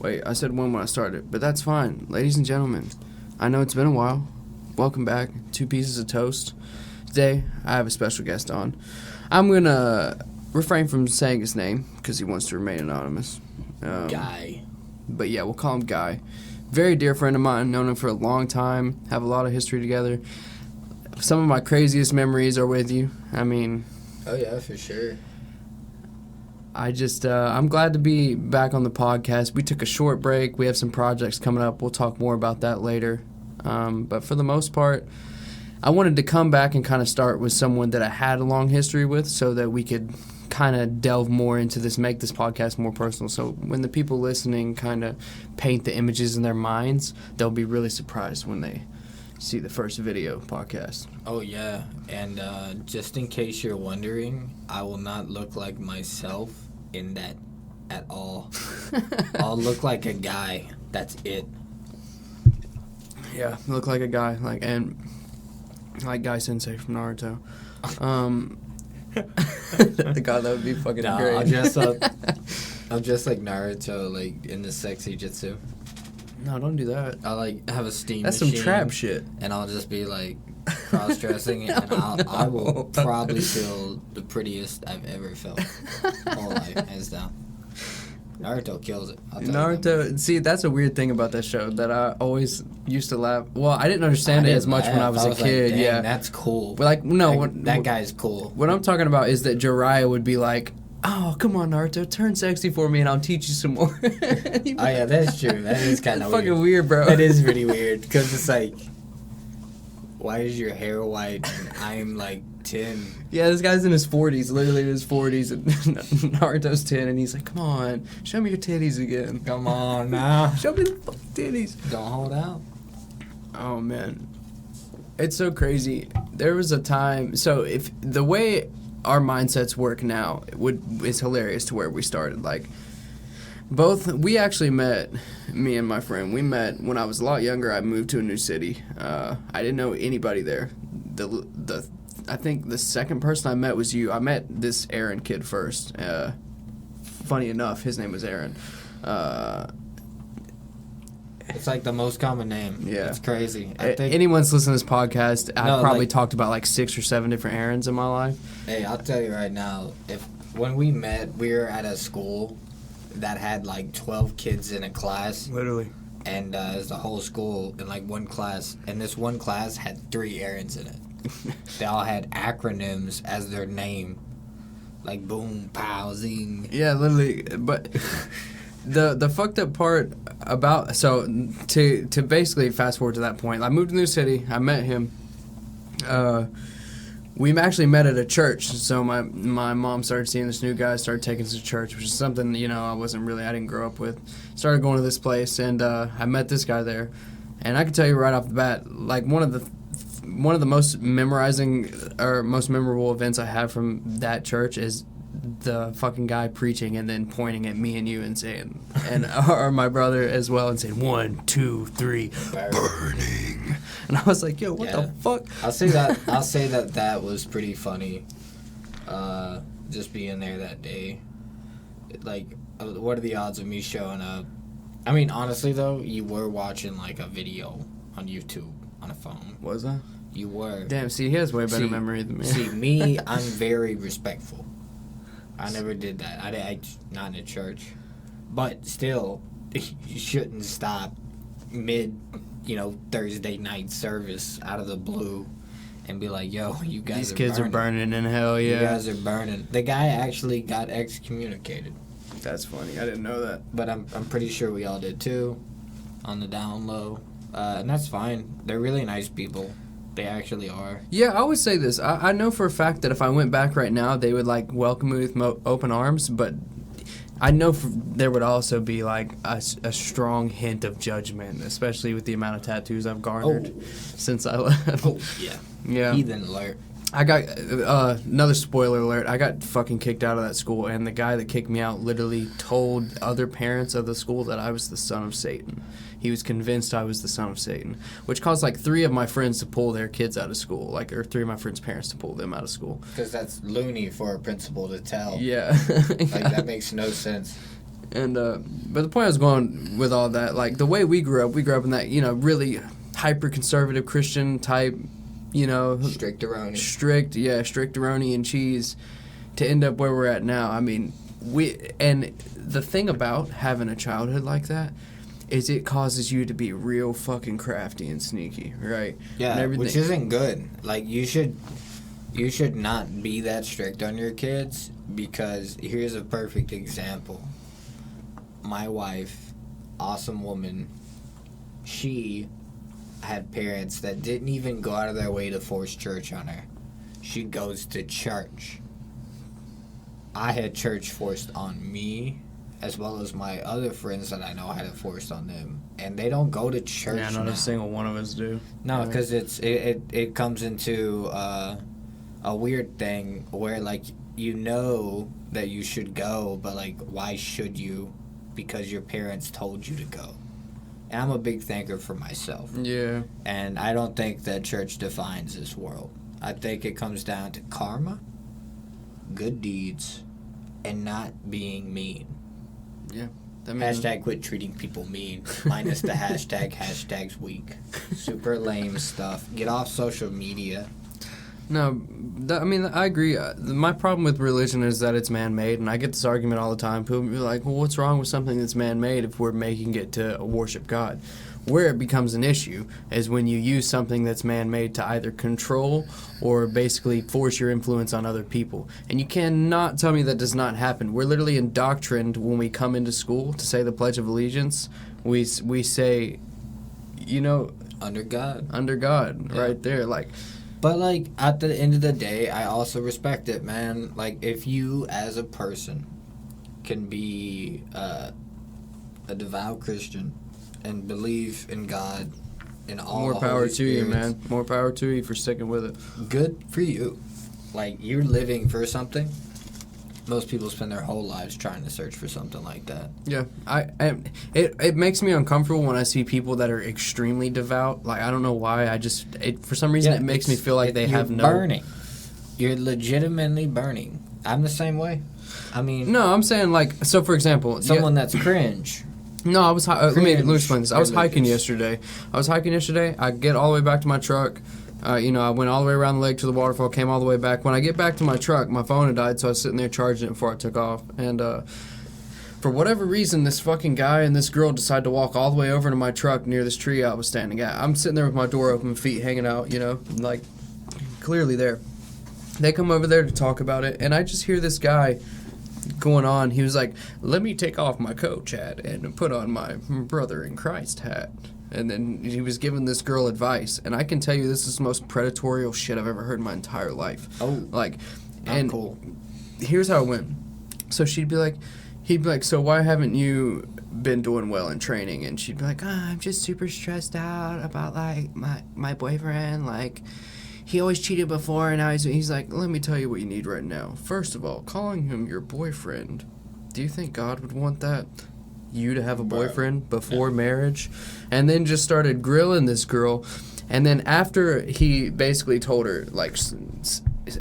Wait, I said when I started, but that's fine. Ladies and gentlemen, I know it's been a while. Welcome back. 2 Pieces of Toast. Today, I have a special guest on. I'm going to refrain from saying his name because he wants to remain anonymous. Guy. But yeah, we'll call him Guy. Very dear friend of mine. Known him for a long time. Have a lot of history together. Some of my craziest memories are with you. I mean... Oh, yeah, for sure. I'm glad to be back on the podcast. We took a short break. We have some projects coming up. We'll talk more about that later. But for the most part, I wanted to come back and kind of start with someone that I had a long history with so that we could kind of delve more into this, make this podcast more personal. So when the people listening kind of paint the images in their minds, they'll be really surprised when they see the first video podcast. Oh, yeah. And just in case you're wondering, I will not look like myself in that at all. I'll look like a guy. That's it. Yeah, look like a guy, like Guy Sensei from Naruto. The God, that would be fucking great. I'll just like Naruto, like in the sexy jutsu. No, don't do that. I'll like have a steam That's machine. some trap shit. And I'll just be like cross-dressing and I will probably feel the prettiest I've ever felt. Whole life, hands down. Naruto kills it. Naruto, see, that's a weird thing about that show that I always used to laugh. Well, I didn't understand it as much when I was a kid. Like, yeah, that's cool. But like, no, that guy's cool. What I'm talking about is that Jiraiya would be like, "Oh, come on, Naruto, turn sexy for me, and I'll teach you some more." Oh yeah, that's true. That is kind of fucking weird, bro. That is pretty weird because it's like, why is your hair white? And I'm like 10. Yeah, this guy's in his 40s, literally in his 40s, and Naruto's 10, and he's like, "Come on, show me your titties again. Come on now, show me the fucking titties. Don't hold out." Oh man, it's so crazy. There was a time. So if the way our mindsets work now it's hilarious to where we started. Like, we actually met, me and my friend, we met when I was a lot younger. I moved to a new city. I didn't know anybody there. I think the second person I met was you. I met this Aaron kid first. Funny enough, his name was Aaron. It's like the most common name. Yeah. It's crazy. Anyone's listening to this podcast, I've probably talked about like 6 or 7 different Aarons in my life. Hey, I'll tell you right now, when we met, we were at a school that had like 12 kids in a class. Literally. And it was the whole school in like one class. And this one class had 3 Aarons in it. They all had acronyms as their name. Like boom, pow, zing. Yeah, literally. But... The fucked up part about, so to basically fast forward to that point, I moved to a new city, I met him, we actually met at a church, so my mom started seeing this new guy, started taking us to church, which is something, I didn't grow up with, started going to this place, and I met this guy there, and I can tell you right off the bat, like one of the most most memorable events I have from that church is the fucking guy preaching and then pointing at me and you and saying, or my brother as well, and saying 1, 2, 3, burning. And I was like, yo, what the fuck? I'll say that was pretty funny. Just being there that day. Like, what are the odds of me showing up? I mean, honestly though, you were watching like a video on YouTube on a phone. Was I? You were. Damn, see, he has way better memory than me. See, me, I'm very respectful. I never did that. I not in a church. But still, you shouldn't stop mid, Thursday night service out of the blue and be like, yo, you guys These kids are burning in hell, yeah. You guys are burning. The guy actually got excommunicated. That's funny. I didn't know that. But I'm pretty sure we all did too, on the down low. And that's fine. They're really nice people. They actually are. Yeah, I would say this. I know for a fact that if I went back right now, they would, welcome me with open arms, but I know there would also be, a strong hint of judgment, especially with the amount of tattoos I've garnered since I left. Oh, yeah. Yeah. Heathen alert. I got, another spoiler alert, I got fucking kicked out of that school, and the guy that kicked me out literally told other parents of the school that I was the son of Satan. He was convinced I was the son of Satan, which caused 3 of my friends to pull their kids out of school, or 3 of my friends' parents to pull them out of school. Because that's loony for a principal to tell. Yeah. That makes no sense. And but the point I was going with all that, like the way we grew up in that, you know, really hyper conservative Christian type, you know, Stricteroni. Stricteroni and cheese, to end up where we're at now. I mean, and the thing about having a childhood like that is it causes you to be real fucking crafty and sneaky, right? Yeah, which isn't good. Like, you should not be that strict on your kids, because here's a perfect example. My wife, awesome woman, she had parents that didn't even go out of their way to force church on her. She goes to church. I had church forced on me, as well as my other friends that I know had it forced on them, and they don't go to church. Yeah, not now. a single one of us do. No, because it comes into a weird thing where, like, you know that you should go, but, like, why should you? Because your parents told you to go. And I'm a big thinker for myself. Yeah. And I don't think that church defines this world. I think it comes down to karma, good deeds, and not being mean. Yeah. Hashtag quit treating people mean. Minus the hashtags weak. Super lame stuff. Get off social media. No, I mean, I agree. My problem with religion is that it's man-made, and I get this argument all the time. People be like, well, what's wrong with something that's man-made if we're making it to worship God? Where it becomes an issue is when you use something that's man-made to either control or basically force your influence on other people. And you cannot tell me that does not happen. We're literally indoctrined when we come into school to say the Pledge of Allegiance. We say, you know... Under God. Yeah. Right there, like... But, like, at the end of the day, I also respect it, man. Like, if you, as a person, can be a devout Christian and believe in God and all more the power Holy to you, Spirits, man. More power to you for sticking with it. Good for you. Like, you're living for something. Most people spend their whole lives trying to search for something like that. Yeah, it makes me uncomfortable when I see people that are extremely devout. Like, I don't know why. For some reason, it makes me feel like they have no... You're burning. You're legitimately burning. I'm the same way. I mean... No, I'm saying, like, so for example... Someone that's cringe. No, I was... let me explain this. I was hiking yesterday. I get all the way back to my truck. You know, I went all the way around the lake to the waterfall, came all the way back. When I get back to my truck, my phone had died, so I was sitting there charging it before I took off. And for whatever reason, this fucking guy and this girl decided to walk all the way over to my truck near this tree I was standing at. I'm sitting there with my door open, feet hanging out, you know, like, clearly there. They come over there to talk about it, and I just hear this guy going on. He was like, let me take off my coat, Chad, and put on my brother in Christ hat. And then he was giving this girl advice. And I can tell you this is the most predatorial shit I've ever heard in my entire life. Oh. Like, not and cool. Here's how it went. So he'd be like, so why haven't you been doing well in training? And she'd be like, I'm just super stressed out about, like, my boyfriend. Like, he always cheated before, and now he's like, let me tell you what you need right now. First of all, calling him your boyfriend. Do you think God would want that? You to have a boyfriend before marriage? And then just started grilling this girl. And then after he basically told her, like,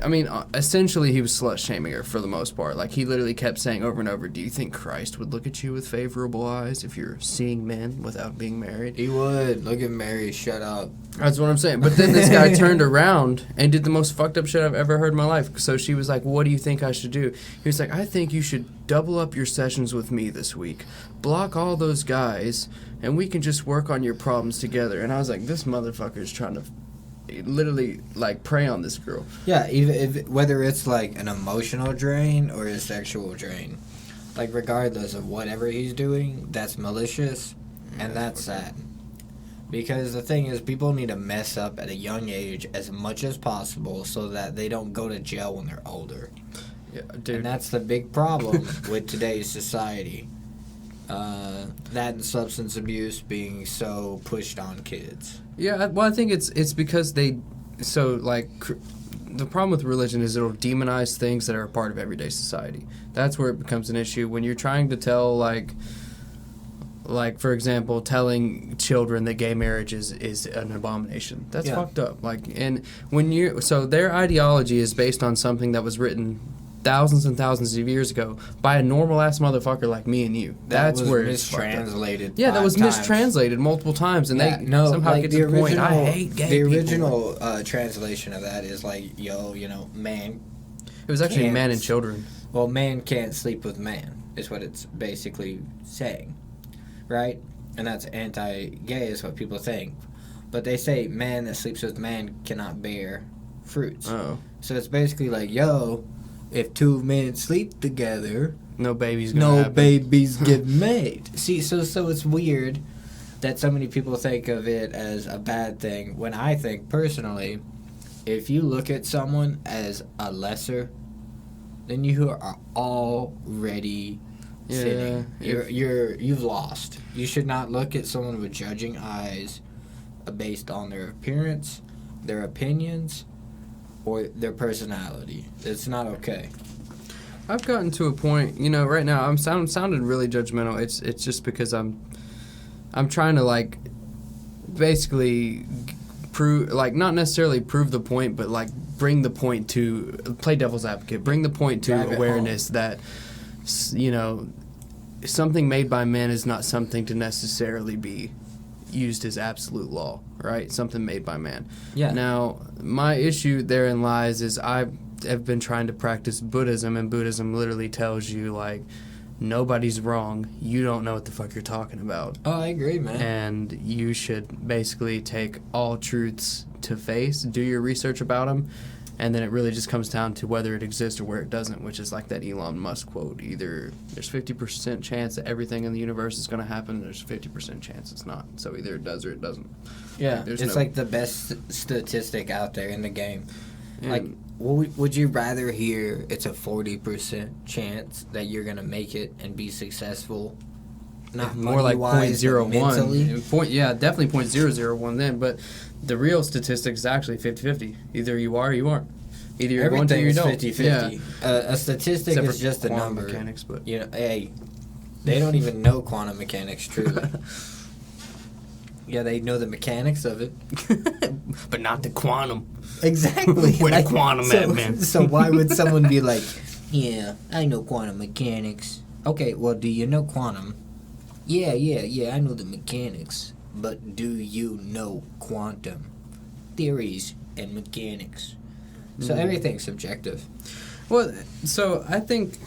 I mean, essentially he was slut-shaming her for the most part. Like, he literally kept saying over and over, do you think Christ would look at you with favorable eyes if you're seeing men without being married? He would. Look at Mary. Shut up. That's what I'm saying. But then this guy turned around and did the most fucked up shit I've ever heard in my life. So she was like, what do you think I should do? He was like, I think you should double up your sessions with me this week. Block all those guys, and we can just work on your problems together. And I was like, this motherfucker is trying to literally, like, prey on this girl. Yeah, even whether it's, like, an emotional drain or a sexual drain. Like, regardless of whatever he's doing, that's malicious, and that's sad. Because the thing is, people need to mess up at a young age as much as possible so that they don't go to jail when they're older. Yeah, dude. And that's the big problem with today's society. That and substance abuse being so pushed on kids. Yeah, well, I think it's because the problem with religion is it'll demonize things that are a part of everyday society. That's where it becomes an issue. When you're trying to tell, like for example, telling children that gay marriage is an abomination. That's fucked up. Like, and so their ideology is based on something that was written thousands and thousands of years ago by a normal ass motherfucker like me and you. That's was where it's mistranslated. Yeah, that was 5 times. mistranslated multiple times, and Yeah, they no, somehow like get to the point. I hate gay people. The original translation of that is like, man. It was actually can't- man and children. Well, man can't sleep with man, is what it's basically saying, right? And that's anti-gay, is what people think. But they say man that sleeps with man cannot bear fruits. Oh. So it's basically like, if 2 men sleep together, No babies gonna happen. babies get made. See, so it's weird that so many people think of it as a bad thing, when I think, personally, if you look at someone as a lesser, then you are already sinning. You've lost. You should not look at someone with judging eyes based on their appearance, their opinions, or their personality. It's not okay. I've gotten to a point, right now I'm sounding really judgmental. It's just because I'm trying to basically prove, not necessarily prove the point, but bring the point to play devil's advocate. Bring the point to awareness that something made by men is not something to necessarily be used as absolute law, right? Something made by man. Yeah. Now, my issue therein lies is I have been trying to practice Buddhism, and Buddhism literally tells you, nobody's wrong. You don't know what the fuck you're talking about. Oh, I agree, man. And you should basically take all truths to face, do your research about them, and then it really just comes down to whether it exists or where it doesn't, which is like that Elon Musk quote. Either there's 50% chance that everything in the universe is going to happen, there's 50% chance it's not. So either it does or it doesn't. Yeah, it's the best statistic out there in the game. Would you rather hear it's a 40% chance that you're going to make it and be successful? Not more like money-wise, 0.01. Definitely 0.001 then, but the real statistic is actually 50-50. Either you are or you aren't. Either you're going to or you don't. 50-50. Yeah. A statistic Except is just a quantum number. Mechanics, but Hey, they don't even know quantum mechanics truly. Yeah, they know the mechanics of it. but not the quantum. Exactly. Where the quantum at, man? So why would someone be like, yeah, I know quantum mechanics. Okay, well, do you know quantum? Yeah, I know the mechanics. But do you know quantum theories and mechanics? So everything's subjective. Well, so I think...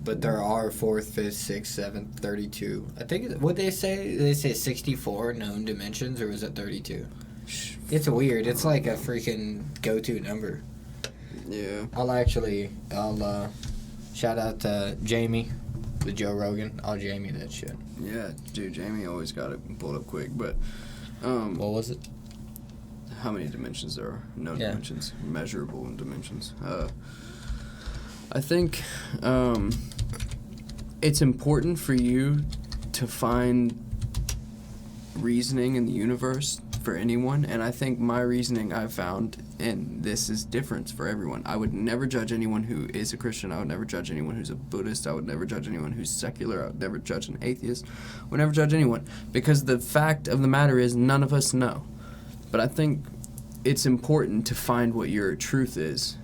But there are 4th, 5th, 6th, 7th, 32. I think, what they say? They say 64 known dimensions, or was it 32? It's weird. It's like a freaking go-to number. Yeah. I'll shout out to Jamie with Joe Rogan. I'll Jamie that shit. Yeah, dude, Jamie always got it pulled up quick, but... what was it? How many dimensions there are? No dimensions. Measurable dimensions. I think it's important for you to find reasoning in the universe for anyone, and I think my reasoning I've found, and this is different for everyone. I would never judge anyone who is a Christian. I would never judge anyone who's a Buddhist. I would never judge anyone who's secular. I would never judge an atheist. I would never judge anyone, because the fact of the matter is none of us know. But I think it's important to find what your truth is.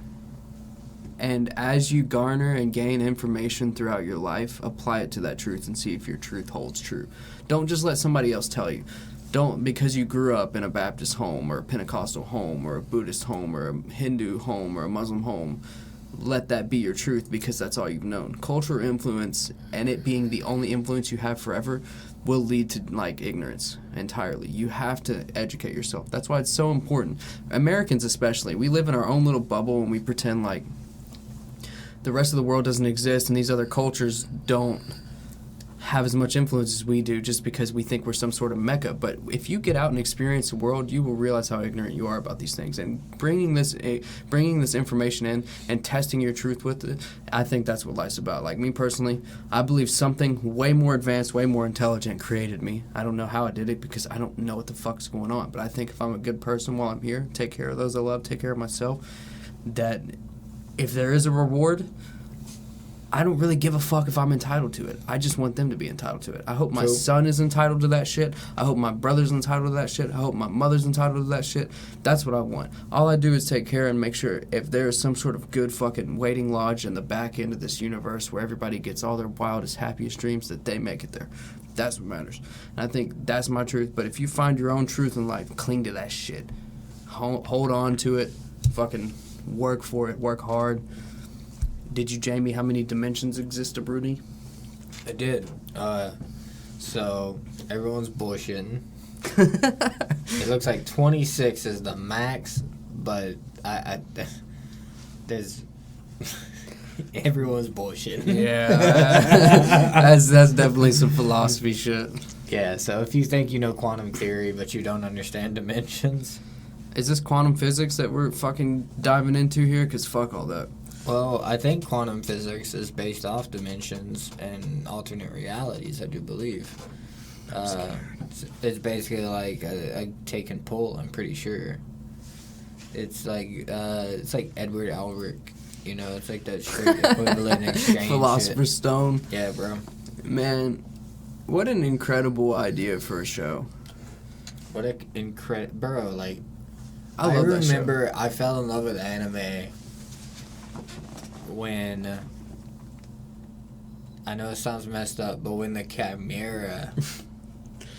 And as you garner and gain information throughout your life, apply it to that truth and see if your truth holds true. Don't just let somebody else tell you. Don't, because you grew up in a Baptist home or a Pentecostal home or a Buddhist home or a Hindu home or a Muslim home, let that be your truth, because that's all you've known. Cultural influence, and it being the only influence you have forever, will lead to ignorance entirely. You have to educate yourself. That's why it's so important. Americans especially, we live in our own little bubble and we pretend like the rest of the world doesn't exist and these other cultures don't have as much influence as we do, just because we think we're some sort of mecca. But if you get out and experience the world, you will realize how ignorant you are about these things. And bringing this information in and testing your truth with it, I think that's what life's about. Like me personally, I believe something way more advanced, way more intelligent created me. I don't know how it did it, because I don't know what the fuck's going on. But I think if I'm a good person while I'm here, take care of those I love, take care of myself, that if there is a reward, I don't really give a fuck if I'm entitled to it. I just want them to be entitled to it. I hope my True. son is entitled to that shit. I hope my brother's entitled to that shit. I hope my mother's entitled to that shit. That's what I want. All I do is take care and make sure if there is some sort of good fucking waiting lodge in the back end of this universe where everybody gets all their wildest, happiest dreams, that they make it there. That's what matters. And I think that's my truth. But if you find your own truth in life, cling to that shit. Hold on to it. Fucking work for it. Work hard. Did you, Jamie, how many dimensions exist to Broody? I did. So everyone's bullshitting. It looks like 26 is the max, but there's everyone's bullshitting. Yeah, that's definitely some philosophy shit. Yeah. So if you think you know quantum theory but you don't understand dimensions, is this quantum physics that we're fucking diving into here? Because fuck all that. well, I think quantum physics is based off dimensions and alternate realities, I do believe. It's basically like a take and pull, I'm pretty sure. It's like Edward Elric, you know, it's like that straight equivalent exchange Philosopher's shit. Stone. Yeah, bro. Man, what an incredible idea for a show. What a incredible... Bro, like... I love that show. remember I fell in love with anime when... I know it sounds messed up, but when the Chimera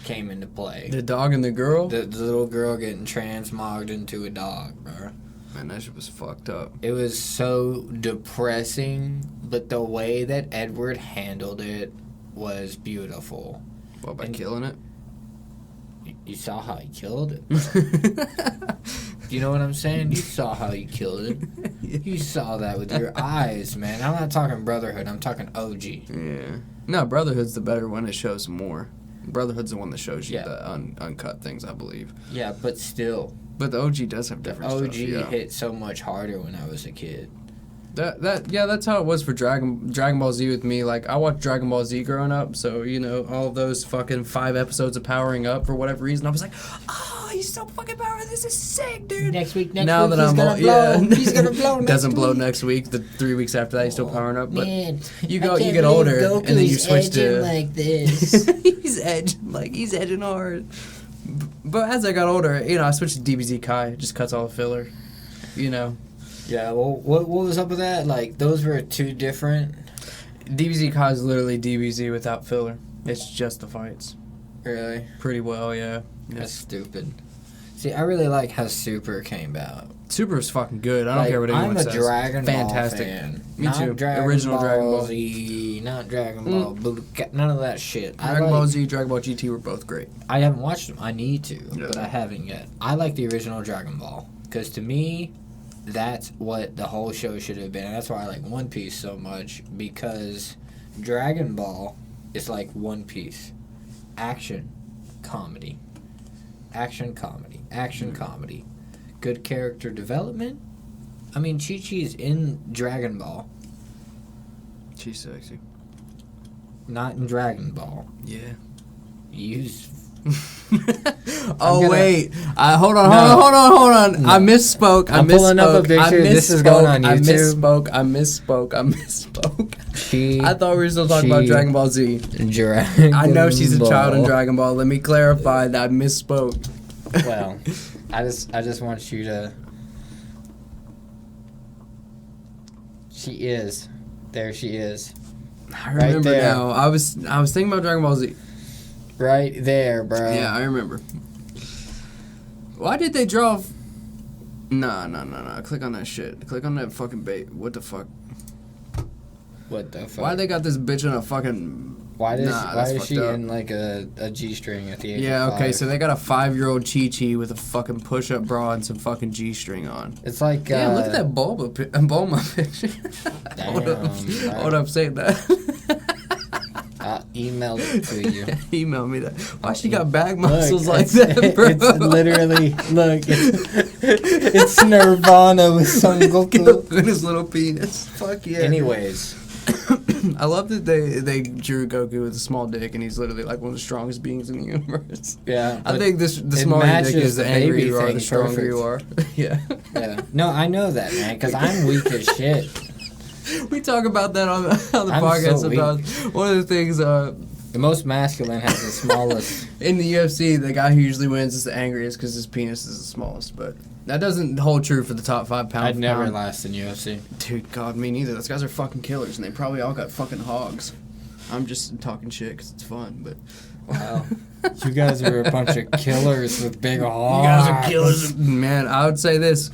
came into play. The dog and the girl? The little girl getting transmogged into a dog, bro. Man, that shit was fucked up. It was so depressing, but the way that Edward handled it was beautiful. What, by killing it? You saw how he killed it? You know what I'm saying? You saw how he killed it. You saw that with your eyes, man. I'm not talking Brotherhood. I'm talking OG. Yeah. No, Brotherhood's the better one. It shows more. Brotherhood's the one that shows you the uncut things, I believe. Yeah, but still. But the OG does have different OG stuff. Yeah. hit so much harder when I was a kid. That's how it was for Dragon Ball Z with me. Like, I watched Dragon Ball Z growing up, so, you know, all of those fucking 5 episodes of Powering Up for whatever reason, I was like, oh, he's so fucking powerful. This is sick, dude. Next week, now he's that I'm gonna blow. He's gonna blow next Doesn't blow week. next week. The 3 weeks after that, he's still powering up. But Man, you get older, and then you switch to... like this. he's edging hard. But as I got older, you know, I switched to DBZ Kai. It just cuts all the filler, you know. Yeah, well, what was up with that? Like, those were 2 different... DBZ Kai is literally DBZ without filler. It's just the fights. Really? Pretty well, yeah. That's stupid. See, I really like how Super came out. Super is fucking good. I don't care what anyone says. I'm a Dragon Fantastic. Ball fan. Me not too. Dragon Original Ball Dragon Ball Z, not Dragon Ball Budokai, none of that shit. Dragon Ball Z, Dragon Ball GT were both great. I haven't watched them. I need to, Yeah. but I haven't yet. I like the original Dragon Ball because to me, that's what the whole show should have been. And that's why I like One Piece so much, because Dragon Ball is like One Piece. Action, comedy. Action, comedy. Action, comedy. Good character development. I mean, Chi-Chi's in Dragon Ball, She's sexy. not in Dragon Ball. Yeah. Use... Wait. Hold on. I misspoke. I'm pulling up a picture. This is going on YouTube. I misspoke. She... I thought we were still talking about Dragon Ball Z. Dragon I know she's a child in Ball. Dragon Ball. Let me clarify that I misspoke. Well, I just want you to... She is. There she is. I remember there. now. I was thinking about Dragon Ball Z. Right there, bro. Yeah, I remember. Why did they draw... No. Click on that shit. Click on that fucking bait. What the fuck? What the fuck? Why they got this bitch in a fucking... Why that's is fucked she up. in like a G-string at the age Yeah, of 5? okay, so they got a 5-year-old Chi-Chi with a fucking push-up bra and some fucking G-string on. It's like... Damn, look at that Bulma picture. Damn, Hold up, say that. I'll email it to you. Email me that. Why she got bag muscles like it's, that, bro? It's literally... Look, it's Nirvana with Son Goku. In his little penis. Fuck yeah. Anyways... I love that they drew Goku with a small dick, and he's literally like one of the strongest beings in the universe. Yeah. I think the smaller your dick is, the angrier baby you are, the thing stronger perfect. you are. Yeah. Yeah. No, I know that, man, because I'm weak as shit. We talk about that on the I'm podcast so sometimes. One of the things, The most masculine has the smallest. in the UFC, the guy who usually wins is the angriest because his penis is the smallest. But that doesn't hold true for the top 5 pound. I'd for never pound. last in UFC. Dude, God, me neither. Those guys are fucking killers, and they probably all got fucking hogs. I'm just talking shit because it's fun, but... Wow. You guys are a bunch of killers with big hogs. You guys are killers. Man, I would say this.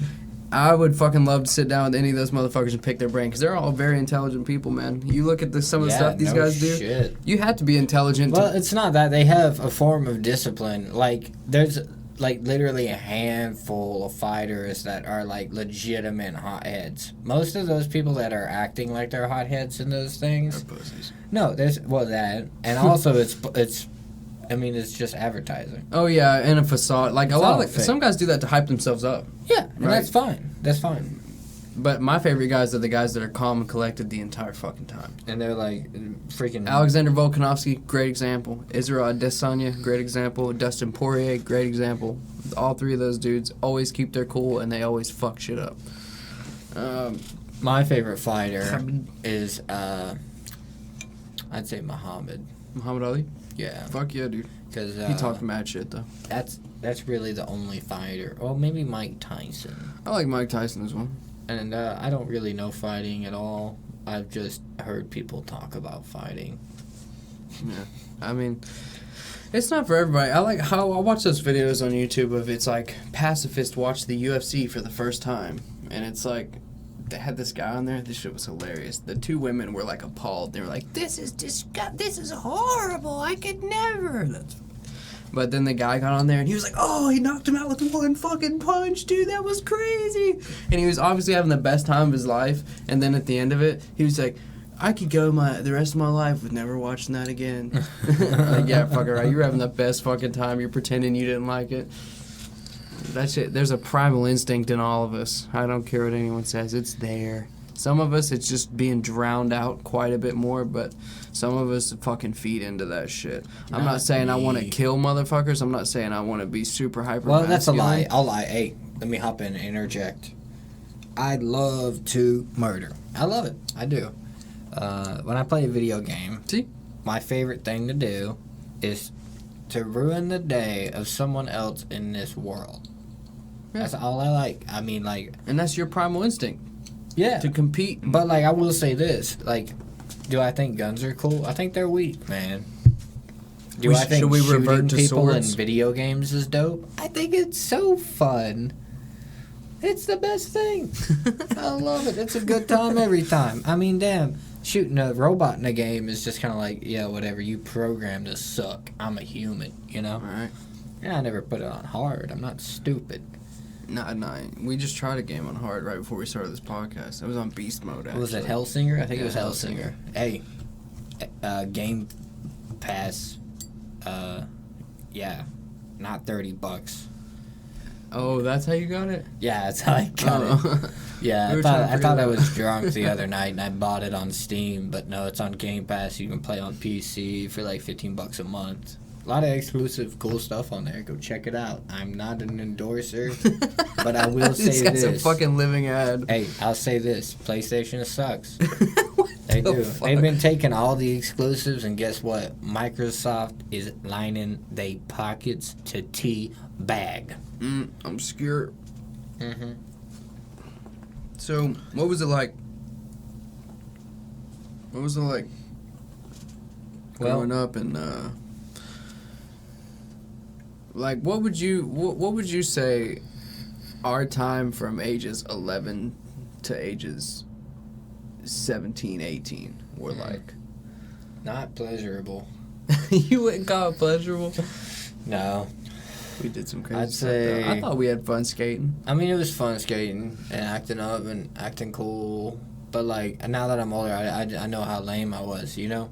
I would fucking love to sit down with any of those motherfuckers and pick their brain, because they're all very intelligent people, man. You look at some of the stuff these guys do. Shit. You have to be intelligent. Well, it's not that. They have a form of discipline. Like, there's, like, literally a handful of fighters that are, like, legitimate hotheads. Most of those people that are acting like they're hotheads in those things... They're pussies. No, there's, well, that. And also, it's I mean, it's just advertising. Oh, yeah, and a facade. Like, It's a lot all of... fake. Some guys do that to hype themselves up. Yeah, and Right. that's fine. That's fine. But my favorite guys are the guys that are calm and collected the entire fucking time. And they're, like, freaking... Alexander Volkanovski, great example. Israel Adesanya, great example. Dustin Poirier, great example. All 3 of those dudes always keep their cool, and they always fuck shit up. My favorite fighter is, I'd say Muhammad. Muhammad Ali? Yeah. Fuck yeah, dude. Because He talked mad shit, though. that's really the only fighter. Well, maybe Mike Tyson. I like Mike Tyson as well. And I don't really know fighting at all. I've just heard people talk about fighting. Yeah. I mean, it's not for everybody. I like how I watch those videos on YouTube of it's like pacifists watch the UFC for the first time. And it's like, they had this guy on there. This shit was hilarious. The 2 women were like appalled. They were like, this is this is horrible. I could never. But then the guy got on there and he was like, oh, he knocked him out with 1 fucking punch, dude. That was crazy. And he was obviously having the best time of his life. And then at the end of it, he was like, I could go the rest of my life with never watching that again. Like, yeah, fuck it, right. You were having the best fucking time. You're pretending you didn't like it. That shit, there's a primal instinct in all of us. I don't care what anyone says. It's there. Some of us, it's just being drowned out quite a bit more, but some of us fucking feed into that shit. I'm not saying I want to kill motherfuckers. I'm not saying I want to be super hyper. Well, that's a lie. I'll lie. Hey, let me hop in and interject. I love to murder. I love it. I do. When I play a video game, my favorite thing to do is to ruin the day of someone else in this world. Yeah. That's all I like. I mean, like... And that's your primal instinct. Yeah. To compete. But, like, I will say this. Like, do I think guns are cool? I think they're weak, man. Do I think shooting people in video games is dope? I think it's so fun. It's the best thing. I love it. It's a good time every time. I mean, damn. Shooting a robot in a game is just kind of like, yeah, whatever. You programmed to suck. I'm a human, you know? All right. Yeah, I never put it on hard. I'm not stupid. Nah. We just tried a game on hard right before we started this podcast. It was on beast mode, actually. Was it Hellsinger? I think it was Hellsinger. Hey, Game Pass, yeah, not $30. Oh, that's how you got it? Yeah, that's how I got it. Yeah, I thought I was drunk the other night and I bought it on Steam, but no, it's on Game Pass. You can play on PC for like $15 a month. A lot of exclusive cool stuff on there. Go check it out. I'm not an endorser, but I will say this. This guy's a fucking living ad. Hey, I'll say this. PlayStation sucks. They do. They've been taking all the exclusives, and guess what? Microsoft is lining they pockets to teabag. I'm scared. Mm-hmm. So, what was it like? Growing up and like, what would you say our time from ages 11 to ages 17, 18 were like? Not pleasurable. You wouldn't call it pleasurable? No. We did some crazy I'd stuff, say... though. I thought we had fun skating. I mean, it was fun skating and acting up and acting cool. But, like, now that I'm older, I know how lame I was, you know?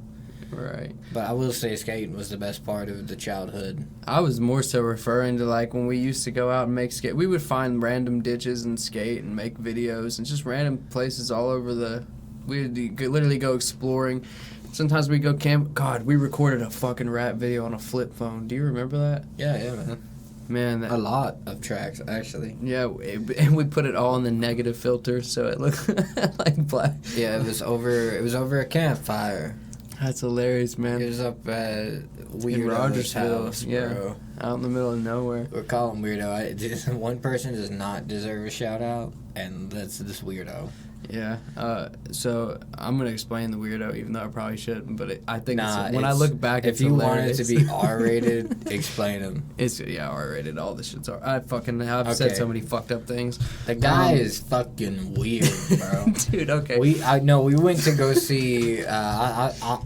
Right. But I will say skating was the best part of the childhood. I was more so referring to, like, when we used to go out and make skate. We would find random ditches and skate and make videos and just random places all over the... We'd literally go exploring. Sometimes we go camp. God, we recorded a fucking rap video on a flip phone. Do you remember that? Yeah, man. Man, A lot of tracks, actually. yeah, and we put it all in the negative filter, so it looked like black. Yeah, it was over a campfire. That's hilarious, It man. was up at Weirdo's Rogersville, house, yeah. bro. Out in the middle of nowhere. We're calling Weirdo. One person does not deserve a shout out, and that's this Weirdo. Yeah. So I'm gonna explain the weirdo, even though I probably shouldn't. But I think Nah, when I look back, if it's you hilarious. want it to be R-rated, explain him. It's R-rated. All the shit's I've said so many fucked up things. The guy is fucking weird, bro. Dude, okay. We went to go see.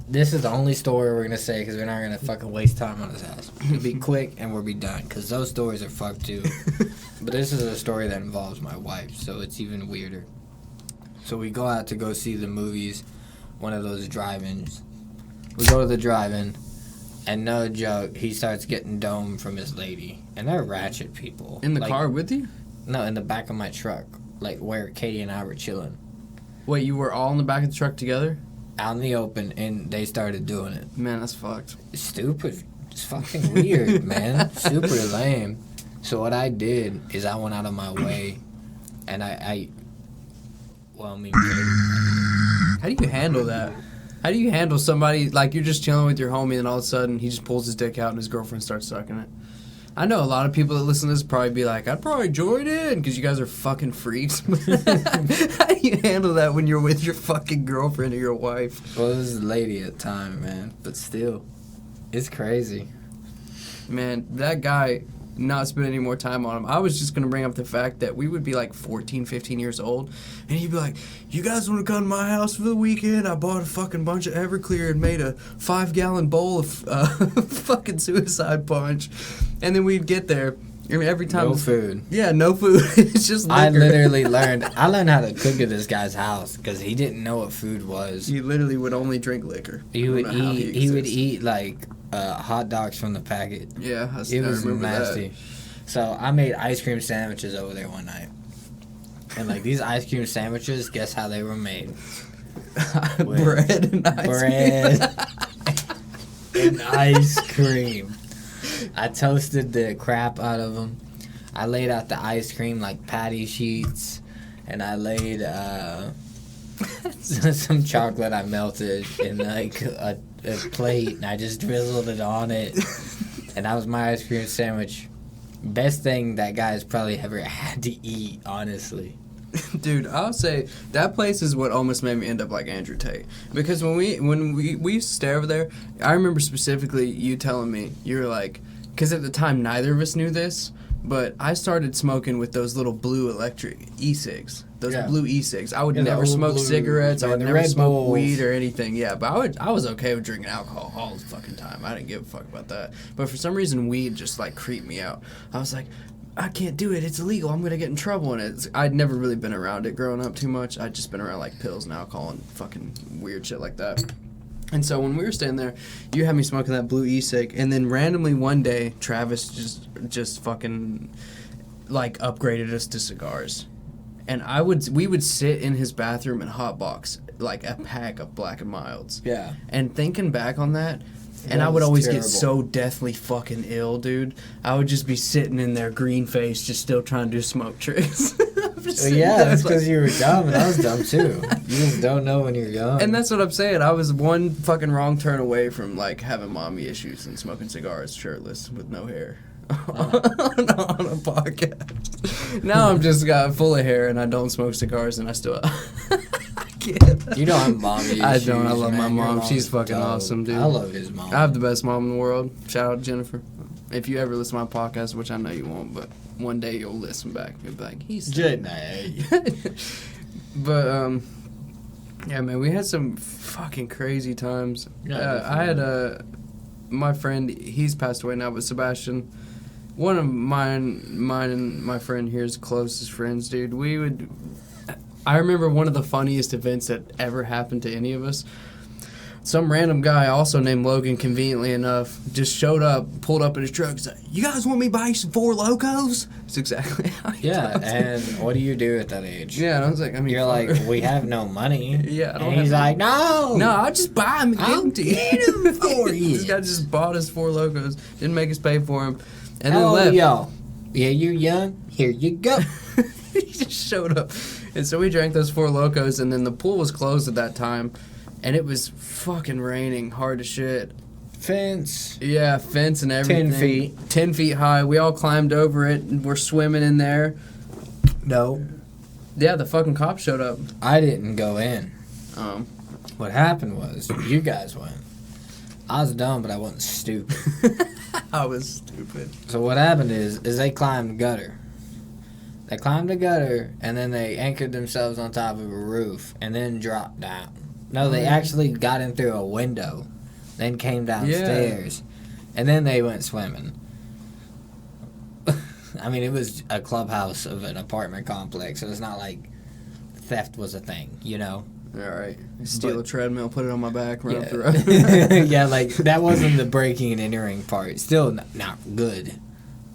This is the only story we're gonna say because we're not gonna fucking waste time on his house. It'll be quick and we'll be done because those stories are fucked too. But this is a story that involves my wife, so it's even weirder. So we go out to go see the movies, one of those drive-ins. We go to the drive-in, and no joke, he starts getting dome from his lady. And they're ratchet people. In the car with you? No, in the back of my truck, like where Katie and I were chilling. Wait, you were all in the back of the truck together? Out in the open, and they started doing it. Man, that's fucked. It's stupid. It's fucking weird, man. Super lame. So what I did is I went out of my way, and How do you handle that? How do you handle somebody, like you're just chilling with your homie and all of a sudden he just pulls his dick out and his girlfriend starts sucking it? I know a lot of people that listen to this probably be like, I'd probably join in because you guys are fucking freaks. How do you handle that when you're with your fucking girlfriend or your wife? Well, it was a lady at the time, man. But still, it's crazy. Man, that guy, not spend any more time on him. I was just going to bring up the fact that we would be like 14, 15 years old, and he'd be like, you guys want to come to my house for the weekend? I bought a fucking bunch of Everclear and made a 5-gallon bowl of fucking suicide punch. And then we'd get there, and every time... No food. Yeah, no food. It's just liquor. I literally learned how to cook at this guy's house because he didn't know what food was. He literally would only drink liquor. He would eat like hot dogs from the packet. Yeah, it was nasty. That. So I made ice cream sandwiches over there one night, and like these ice cream sandwiches, guess how they were made? Bread and ice cream. And ice cream. I toasted the crap out of them. I laid out the ice cream like patty sheets, and I laid some chocolate I melted in like a plate, and I just drizzled it on it, and that was my ice cream sandwich. Best thing that guy's probably ever had to eat, honestly. Dude, I'll say that place is what almost made me end up like Andrew Tate. Because when we used to stay over there, I remember specifically you telling me, you were like, because at the time neither of us knew this, but I started smoking with those little blue electric e-cigs. Those blue e-cigs. I would never smoke cigarettes. I would never smoke weed or anything. Yeah, but I was okay with drinking alcohol all the fucking time. I didn't give a fuck about that. But for some reason, weed just like creeped me out. I was like, I can't do it. It's illegal. I'm gonna get in trouble. And I'd never really been around it growing up too much. I'd just been around like pills and alcohol and fucking weird shit like that. And so when we were staying there, you had me smoking that blue e-cig, and then randomly one day, Travis just fucking like upgraded us to cigars. And we would sit in his bathroom and hotbox like a pack of Black and Milds. Yeah. And thinking back on that, and I would always get so deathly fucking ill, dude. I would just be sitting in there, green face, just still trying to do smoke tricks. Yeah, that's because you were dumb, and I was dumb too. You just don't know when you're young. And that's what I'm saying. I was one fucking wrong turn away from like having mommy issues and smoking cigars shirtless with no hair. On a podcast. Now I'm just got full of hair and I don't smoke cigars and I still can't. You know I'm mommy issues. I don't. I love my mom. She's fucking awesome, dude. I love his mom. I have the best mom in the world. Shout out to Jennifer. If you ever listen to my podcast, which I know you won't, but one day you'll listen back. You'll be like, he's... But, yeah, man, we had some fucking crazy times. I had my friend, he's passed away now, but Sebastian, one of mine and my friend here's closest friends, dude. I remember one of the funniest events that ever happened to any of us. Some random guy, also named Logan, conveniently enough, just showed up, pulled up in his truck, and said, "You guys want me to buy you some Four Locos?" That's exactly how he talked. And what do you do at that age? Yeah, and I was like, you're like, we have no money. Yeah, I don't and he's like, no, I'll just buy them and give them to you. I'll get them for you. This guy just bought us Four Locos, didn't make us pay for them, and then left. Yeah, you're young. Here you go. He just showed up. And so we drank those Four Locos, and then the pool was closed at that time, and it was fucking raining hard as shit. Fence. Yeah, fence and everything. 10 feet. 10 feet high. We all climbed over it, and we're swimming in there. No. Yeah, the fucking cops showed up. I didn't go in. What happened was, you guys went. I was dumb, but I wasn't stupid. I was stupid. So what happened is they climbed the gutter. They climbed the gutter, and then they anchored themselves on top of a roof, and then dropped down. No, they actually got in through a window, then came downstairs, and then they went swimming. I mean, it was a clubhouse of an apartment complex, so it's not like theft was a thing, you know? All right. Steal a treadmill, put it on my back, run up the road. Yeah, like, that wasn't the breaking and entering part. Still not good.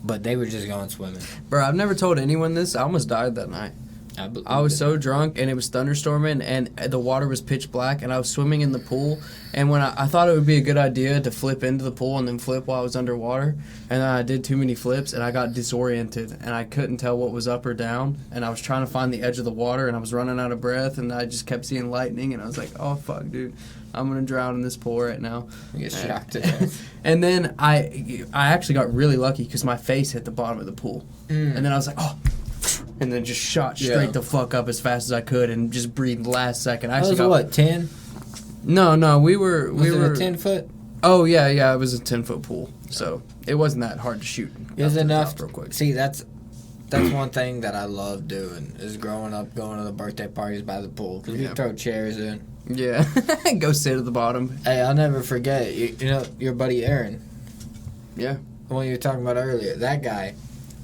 But they were just going swimming. Bro, I've never told anyone this. I almost died that night. I was so drunk, and it was thunderstorming, and the water was pitch black, and I was swimming in the pool. And when I thought it would be a good idea to flip into the pool and then flip while I was underwater, and then I did too many flips, and I got disoriented, and I couldn't tell what was up or down, and I was trying to find the edge of the water, and I was running out of breath, and I just kept seeing lightning, and I was like, oh, fuck, dude. I'm going to drown in this pool right now. You get shocked to death. And then I actually got really lucky because my face hit the bottom of the pool. And then I was like, oh. And then just shot straight the fuck up as fast as I could and just breathed last second. I actually got what, 10? No, we were... Was it a 10 foot? Oh, yeah, it was a 10-foot pool. So it wasn't that hard to shoot. It was enough. Real quick. See, that's one thing that I love doing is growing up going to the birthday parties by the pool because we throw chairs in. Yeah, go sit at the bottom. Hey, I'll never forget, you know, your buddy Aaron. Yeah. The one you were talking about earlier. That guy,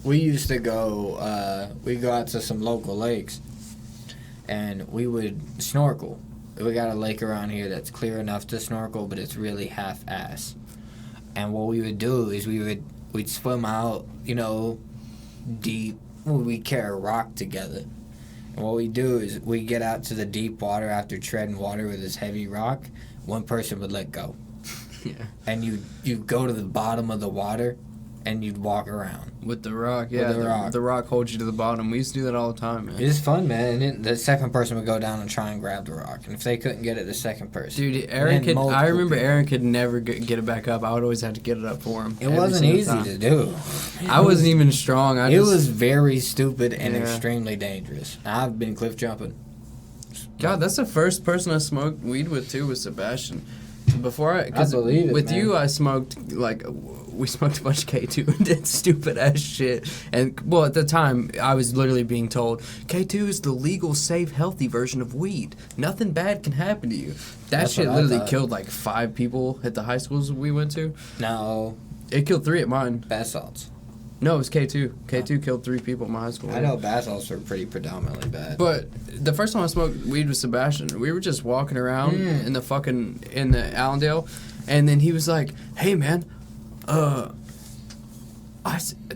we used to go, we'd go out to some local lakes, and we would snorkel. We got a lake around here that's clear enough to snorkel, but it's really half-ass. And what we would do is we'd swim out, you know, deep. We'd carry a rock together. And what we do is we get out to the deep water after treading water with this heavy rock. One person would let go. Yeah. And you go to the bottom of the water, and you'd walk around. With the rock, yeah. The rock holds you to the bottom. We used to do that all the time, man. It's fun, man. And then the second person would go down and try and grab the rock. And if they couldn't get it, the second person. Dude, I remember Aaron could never get it back up. I would always have to get it up for him. It wasn't easy to do. I wasn't even strong. It was very stupid and extremely dangerous. I've been cliff jumping. God, that's the first person I smoked weed with, too, was Sebastian. I believe it, with man. you, I smoked, we smoked a bunch of K2 and did stupid-ass shit. And, well, at the time, I was literally being told, K2 is the legal, safe, healthy version of weed. Nothing bad can happen to you. That shit literally killed, 5 people at the high schools we went to. No. It killed 3 at mine. Bath salts. No, it was K2. K2 killed 3 people at my high school. I know bath salts are pretty predominantly bad. But the first time I smoked weed with Sebastian, we were just walking around in the Allendale, and then he was like, "Hey man,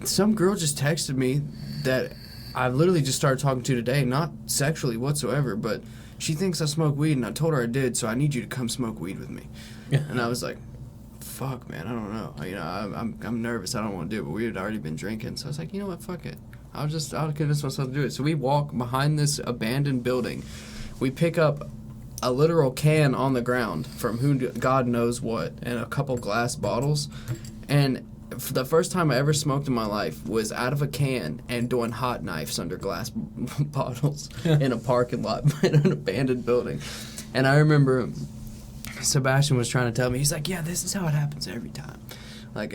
some girl just texted me that I literally just started talking to today, not sexually whatsoever, but she thinks I smoke weed, and I told her I did, so I need you to come smoke weed with me." And I was like, fuck, man, I don't know. You know, I'm nervous. I don't want to do it, but we had already been drinking. So I was like, you know what, fuck it. I'll convince myself to do it. So we walk behind this abandoned building. We pick up a literal can on the ground from God knows what, and a couple glass bottles. And for the first time I ever smoked in my life was out of a can and doing hot knives under glass bottles in a parking lot in an abandoned building. And I remember Sebastian was trying to tell me, he's like, yeah, this is how it happens every time. Like,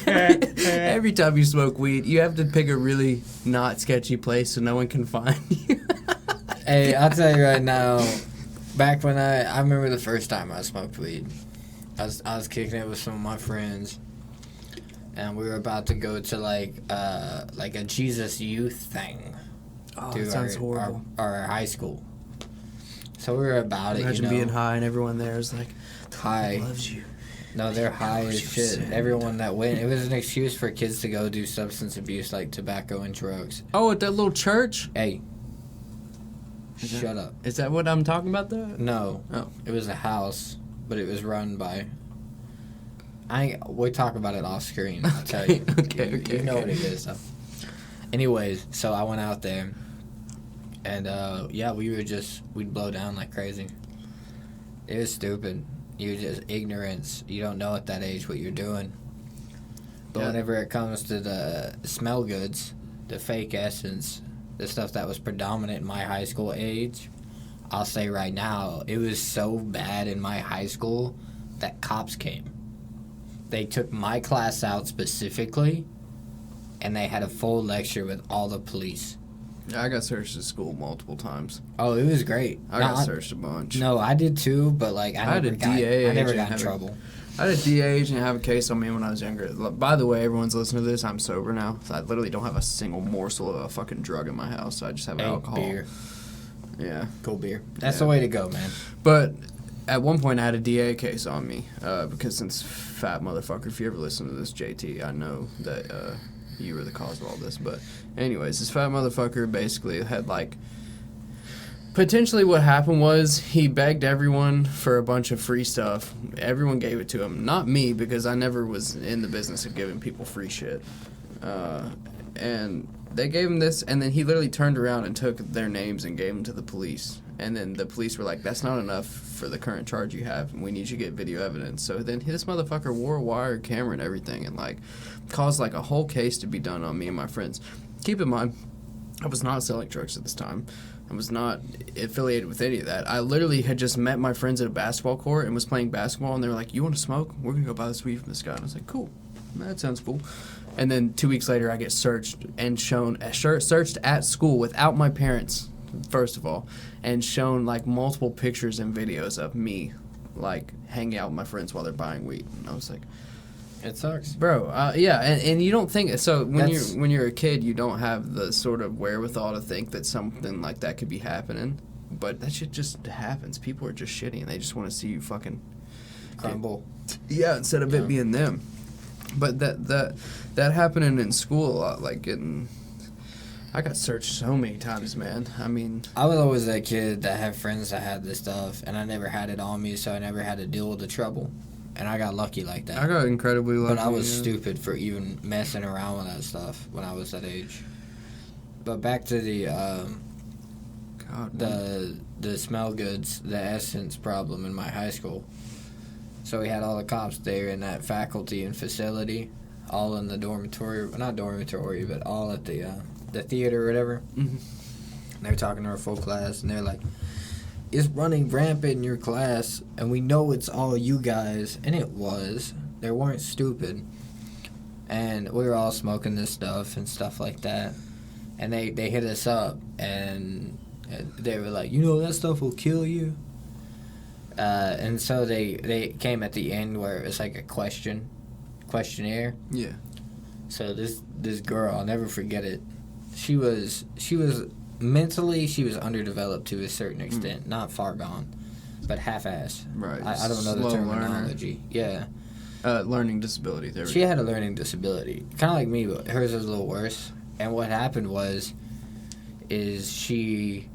every time you smoke weed, you have to pick a really not sketchy place so no one can find you. Hey, I'll tell you right now, back when I remember the first time I smoked weed, I was kicking it with some of my friends, and we were about to go to, like a Jesus Youth thing. Oh, that sounds horrible. Our high school. So we were about Imagine it, you know. Being high and everyone there is like, high. Loves you. No, they're high as shit. Everyone that went, it was an excuse for kids to go do substance abuse like tobacco and drugs. Oh, at that little church? Hey. Shut up. Is that what I'm talking about, though? No. Oh. It was a house, but it was run by... We'll talk about it off screen, I'll tell you. Okay. You know what it is, though. Anyways, so I went out there, and we'd blow down like crazy. It was stupid. You're just ignorance. You don't know at that age what you're doing. But whenever it comes to the smell goods, the fake essence, the stuff that was predominant in my high school age, I'll say right now, it was so bad in my high school that cops came. They took my class out specifically, and they had a full lecture with all the police. Yeah, I got searched at school multiple times. Oh, it was great. I got searched a bunch. No, I did too, but like I never got in trouble. I had a DA agent have a case on me when I was younger. By the way, everyone's listening to this. I'm sober now. So I literally don't have a single morsel of a fucking drug in my house. So I just have alcohol. Beer. Yeah. Cool beer. That's the way to go, man. But at one point, I had a DA case on me because since fat motherfucker, if you ever listen to this, JT, I know that you were the cause of all this. But anyways, this fat motherfucker basically had like... Potentially what happened was he begged everyone for a bunch of free stuff. Everyone gave it to him. Not me, because I never was in the business of giving people free shit. And they gave him this, and then he literally turned around and took their names and gave them to the police. And then the police were like, that's not enough for the current charge you have. We need you to get video evidence. So then this motherfucker wore a wire camera and everything and, like, caused, like, a whole case to be done on me and my friends. Keep in mind, I was not selling drugs at this time. I was not affiliated with any of that. I literally had just met my friends at a basketball court and was playing basketball, and they were like, you want to smoke? We're going to go buy this weed from this guy. And I was like, cool. That sounds cool. And then 2 weeks later, I get searched and searched at school without my parents, first of all, and shown, like, multiple pictures and videos of me, like, hanging out with my friends while they're buying weed. And I was like... It sucks, bro. And you don't think so when you're a kid, you don't have the sort of wherewithal to think that something like that could be happening. But that shit just happens. People are just shitty, and they just want to see you fucking crumble. Instead of it being them. But that happening in school a lot. Like I got searched so many times, man. I mean, I was always that kid that had friends that had this stuff, and I never had it on me, so I never had to deal with the trouble. And I got lucky like that. I got incredibly lucky. But I was stupid for even messing around with that stuff when I was that age. But back to the the smell goods, the essence problem in my high school. So we had all the cops there in that faculty and facility, all in the dormitory, not dormitory, but all at the theater or whatever. Mm-hmm. And they're talking to our full class, and they're like, it's running rampant in your class, and we know it's all you guys. And it was. They weren't stupid. And we were all smoking this stuff and stuff like that. And they hit us up, and they were like, you know, that stuff will kill you. And so they came at the end where it was like a questionnaire. Yeah. So this girl, I'll never forget it. She was mentally, she was underdeveloped to a certain extent, not far gone, but half-assed. Right. I don't know the terminology. Yeah. Learning disability. She had a learning disability, kind of like me, but hers was a little worse. And what happened is she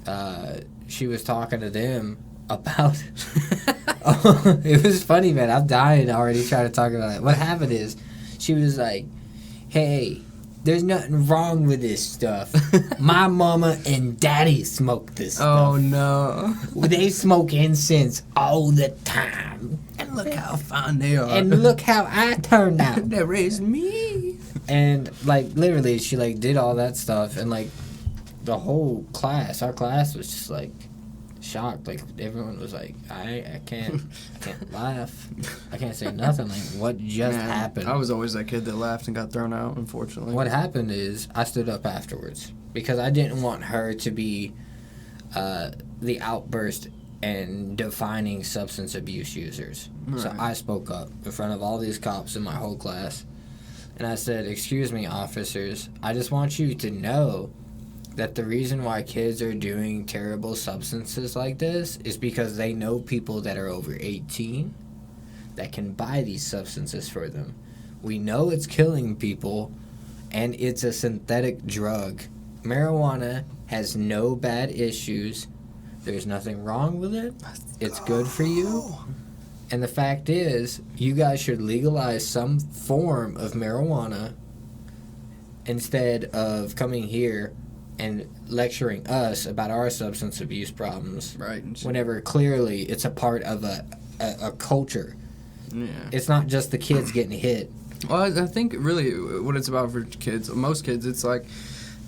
was talking to them about. It was funny, man. I'm dying already trying to talk about it. What happened is, she was like, "Hey, there's nothing wrong with this stuff. My mama and daddy smoke this stuff. Oh, no. They smoke incense all the time. And look how fine they are. And look how I turned out. They raised me." And, like, literally, she, like, did all that stuff. And, like, the whole class, our class was just, like, shocked. Like, everyone was like, I can't laugh. I can't say nothing. Like, what just happened? I was always that kid that laughed and got thrown out, unfortunately. What happened is I stood up afterwards because I didn't want her to be the outburst and defining substance abuse users. Right. So I spoke up in front of all these cops in my whole class. And I said, "Excuse me, officers. I just want you to know that the reason why kids are doing terrible substances like this is because they know people that are over 18 that can buy these substances for them. We know it's killing people, and it's a synthetic drug. Marijuana has no bad issues. There's nothing wrong with it. It's good for you. And the fact is, you guys should legalize some form of marijuana instead of coming here and lecturing us about our substance abuse problems. Right. Whenever clearly it's a part of a culture. Yeah. It's not just the kids getting hit. Well, I think really what it's about for kids, most kids, it's like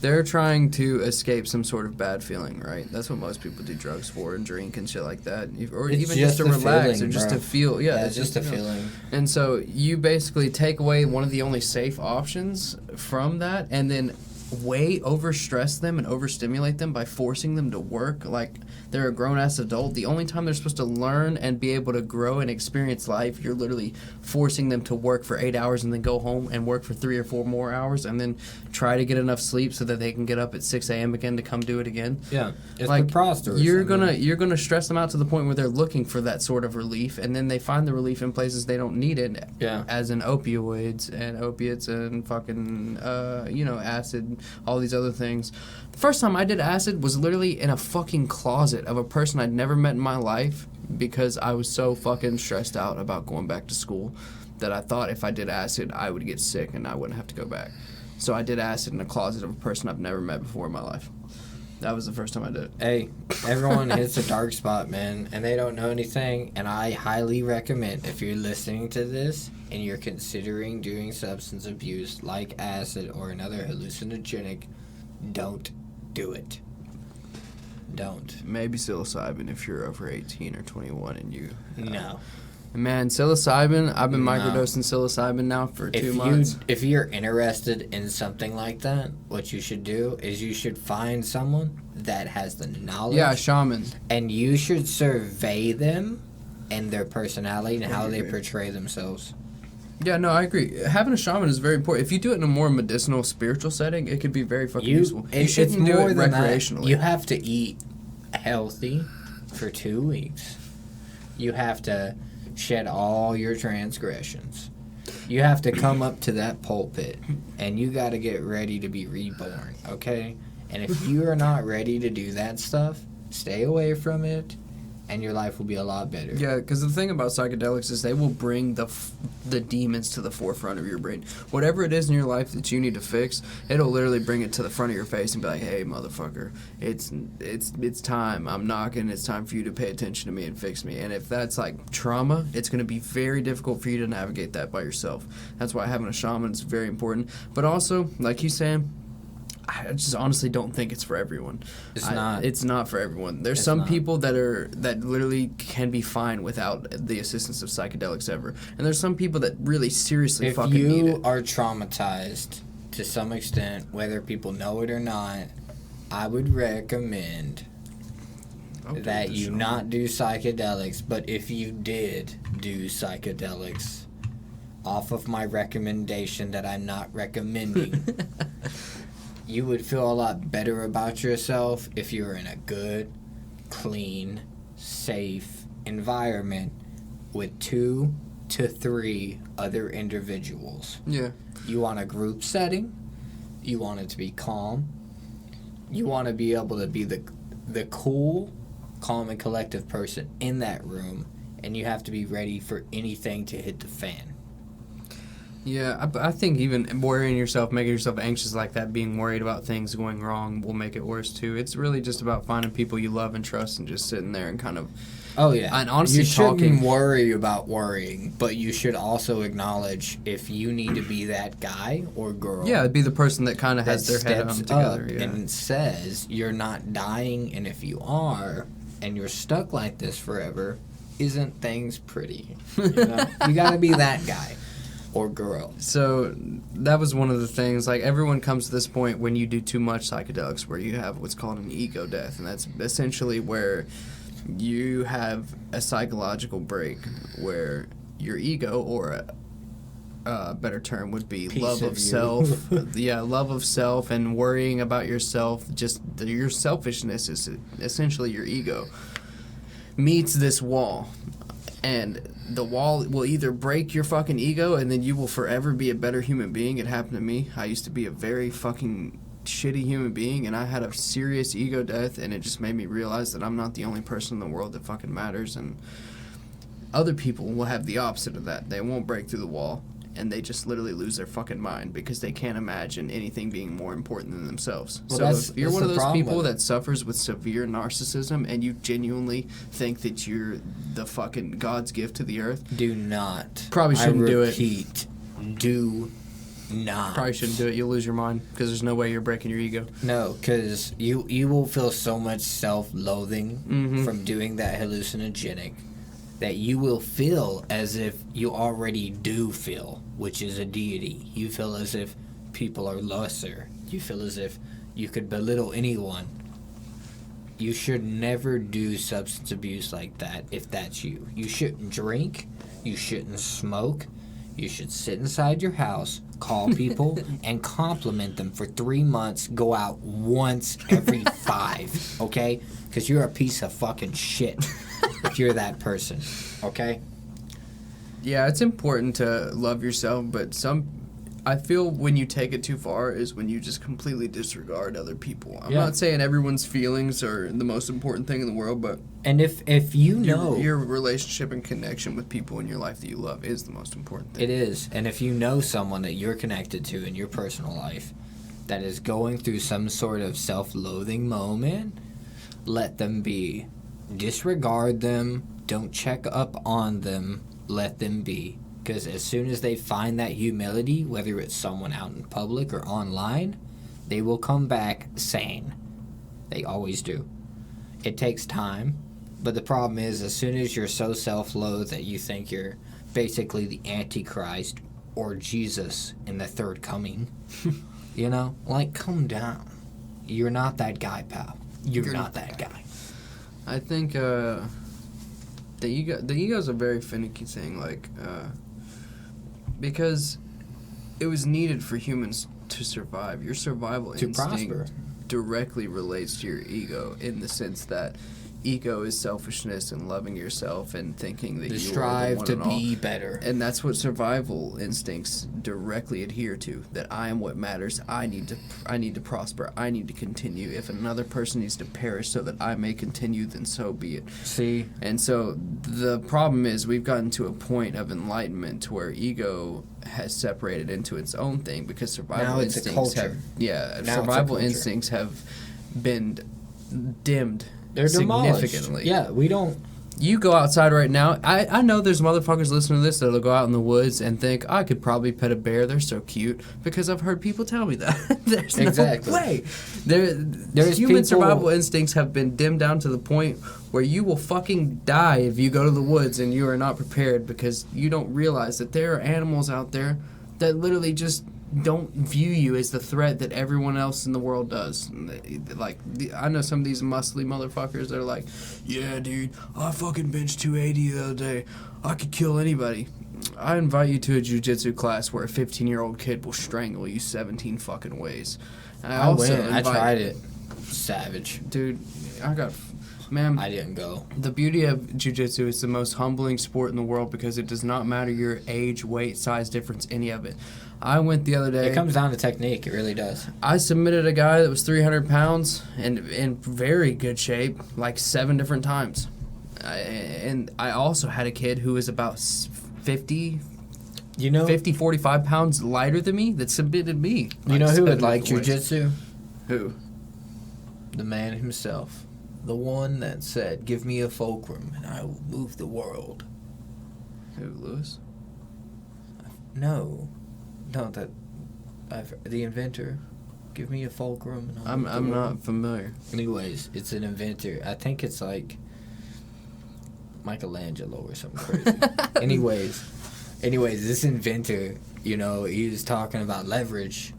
they're trying to escape some sort of bad feeling, right? That's what most people do drugs for and drink and shit like that. Or It's even just to relax feeling, or just bro. to feel. Yeah, It's just a feeling. And so you basically take away one of the only safe options from that and then way overstress them and overstimulate them by forcing them to work like they're a grown-ass adult. The only time they're supposed to learn and be able to grow and experience life, you're literally forcing them to work for 8 hours and then go home and work for 3 or 4 more hours and then try to get enough sleep so that they can get up at 6 a.m. again to come do it again. Yeah, it's like, preposterous. You're gonna stress them out to the point where they're looking for that sort of relief, and then they find the relief in places they don't need it. Yeah. As in opioids and opiates and fucking acid, all these other things. The first time I did acid was literally in a fucking closet of a person I'd never met in my life because I was so fucking stressed out about going back to school that I thought if I did acid I would get sick and I wouldn't have to go back. So I did acid in a closet of a person I've never met before in my life. That was the first time I did it. Hey, everyone hits a dark spot, man, and they don't know anything, and I highly recommend if you're listening to this and you're considering doing substance abuse like acid or another hallucinogenic, don't do it. Don't. Maybe psilocybin if you're over 18 or 21 and you... No. Man, psilocybin, I've been microdosing psilocybin now for 2 months. If you're interested in something like that, what you should do is you should find someone that has the knowledge. Yeah, shaman. And you should survey them and their personality and how they portray themselves. Yeah, no, I agree. Having a shaman is very important. If you do it in a more medicinal, spiritual setting, it could be very fucking useful. You shouldn't do it recreationally. You have to eat healthy for 2 weeks. You have to shed all your transgressions. You have to come up to that pulpit, and you got to get ready to be reborn, okay? And if you are not ready to do that stuff, stay away from it, and your life will be a lot better. Yeah, because the thing about psychedelics is they will bring the demons to the forefront of your brain. Whatever it is in your life that you need to fix, it'll literally bring it to the front of your face and be like, hey, motherfucker, it's time. I'm knocking. It's time for you to pay attention to me and fix me. And if that's like trauma, it's going to be very difficult for you to navigate that by yourself. That's why having a shaman is very important. But also, like he's saying, I just honestly don't think it's for everyone. It's not for everyone. There's some people that literally can be fine without the assistance of psychedelics ever. And there's some people that really seriously fucking need it. If you are traumatized to some extent, whether people know it or not, I would recommend that you not do psychedelics. But if you did do psychedelics, off of my recommendation that I'm not recommending, you would feel a lot better about yourself if you were in a good, clean, safe environment with 2 to 3 other individuals. Yeah. You want a group setting. You want it to be calm. You want to be able to be the cool, calm, and collective person in that room, and you have to be ready for anything to hit the fan. Yeah, I think even worrying yourself, making yourself anxious like that, being worried about things going wrong will make it worse too. It's really just about finding people you love and trust and just sitting there and kind of... Oh, yeah. And honestly you shouldn't worry about worrying, but you should also acknowledge if you need to be that guy or girl. Yeah, be the person that kind of has their head on together. Yeah. And says you're not dying, and if you are, and you're stuck like this forever, isn't things pretty? You know? You got to be that guy. Or girl. So that was one of the things, like everyone comes to this point when you do too much psychedelics where you have what's called an ego death, and that's essentially where you have a psychological break where your ego, or a better term would be love of self. Yeah, love of self and worrying about yourself, just your selfishness is essentially your ego, meets this wall. And the wall will either break your fucking ego and then you will forever be a better human being. It happened to me. I used to be a very fucking shitty human being, and I had a serious ego death, and it just made me realize that I'm not the only person in the world that fucking matters, and other people will have the opposite of that. They won't break through the wall, and they just literally lose their fucking mind because they can't imagine anything being more important than themselves. Well, So if you're one of those people with that suffers with severe narcissism and you genuinely think that you're the fucking God's gift to the earth, do not. Probably shouldn't do it. Do not. Probably shouldn't do it. You'll lose your mind because there's no way you're breaking your ego. No, because you will feel so much self-loathing from doing that hallucinogenic that you will feel as if you already do feel, which is a deity. You feel as if people are lesser. You feel as if you could belittle anyone. You should never do substance abuse like that if that's you. You shouldn't drink. You shouldn't smoke. You should sit inside your house, call people, and compliment them for 3 months. Go out once every 5, okay? Because you're a piece of fucking shit if you're that person, okay? Yeah, it's important to love yourself, but I feel when you take it too far is when you just completely disregard other people. I'm not saying everyone's feelings are the most important thing in the world, but and if you know your relationship and connection with people in your life that you love is the most important thing. It is. And if you know someone that you're connected to in your personal life that is going through some sort of self-loathing moment, let them be. Disregard them. Don't check up on them. Let them be. Because as soon as they find that humility, whether it's someone out in public or online, they will come back sane. They always do. It takes time, but the problem is as soon as you're so self-loathed that you think you're basically the Antichrist or Jesus in the third coming, you know, like, calm down. You're not that guy, pal. You're not that guy. I think the ego's a very finicky thing, like, because it was needed for humans to survive. Your survival instinct directly relates to your ego in the sense that ego is selfishness and loving yourself and thinking that you strive are to the one be better. And that's what survival instincts directly adhere to, that I am what matters. I need to prosper. I need to continue. If another person needs to perish so that I may continue, then so be it. See? And so the problem is we've gotten to a point of enlightenment where ego has separated into its own thing because survival instincts have been dimmed. They're demolished. Significantly. Yeah, we don't. You go outside right now. I know there's motherfuckers listening to this that'll go out in the woods and think, I could probably pet a bear. They're so cute. Because I've heard people tell me that. There's no way. There's human survival instincts have been dimmed down to the point where you will fucking die if you go to the woods and you are not prepared because you don't realize that there are animals out there that literally just don't view you as the threat that everyone else in the world does. Like, I know some of these muscly motherfuckers that are like, yeah, dude, I fucking benched 280 the other day. I could kill anybody. I invite you to a jiu-jitsu class where a 15-year-old kid will strangle you 17 fucking ways. And I tried it. Savage. Dude, man, I didn't go. The beauty of jiu-jitsu is the most humbling sport in the world because it does not matter your age, weight, size difference, any of it. I went the other day. It comes down to technique. It really does. I submitted a guy that was 300 pounds and in very good shape, like 7 different times. And I also had a kid who was about 50, 45 pounds lighter than me that submitted me. You know who would like jiu-jitsu? Who? The man himself. The one that said, give me a fulcrum and I will move the world. Who, Lewis? No, the inventor. Give me a fulcrum and I'll move the I'm world. not familiar. Anyways, it's an inventor. I think it's like Michelangelo or something crazy. Anyways, this inventor, you know, he was talking about leverage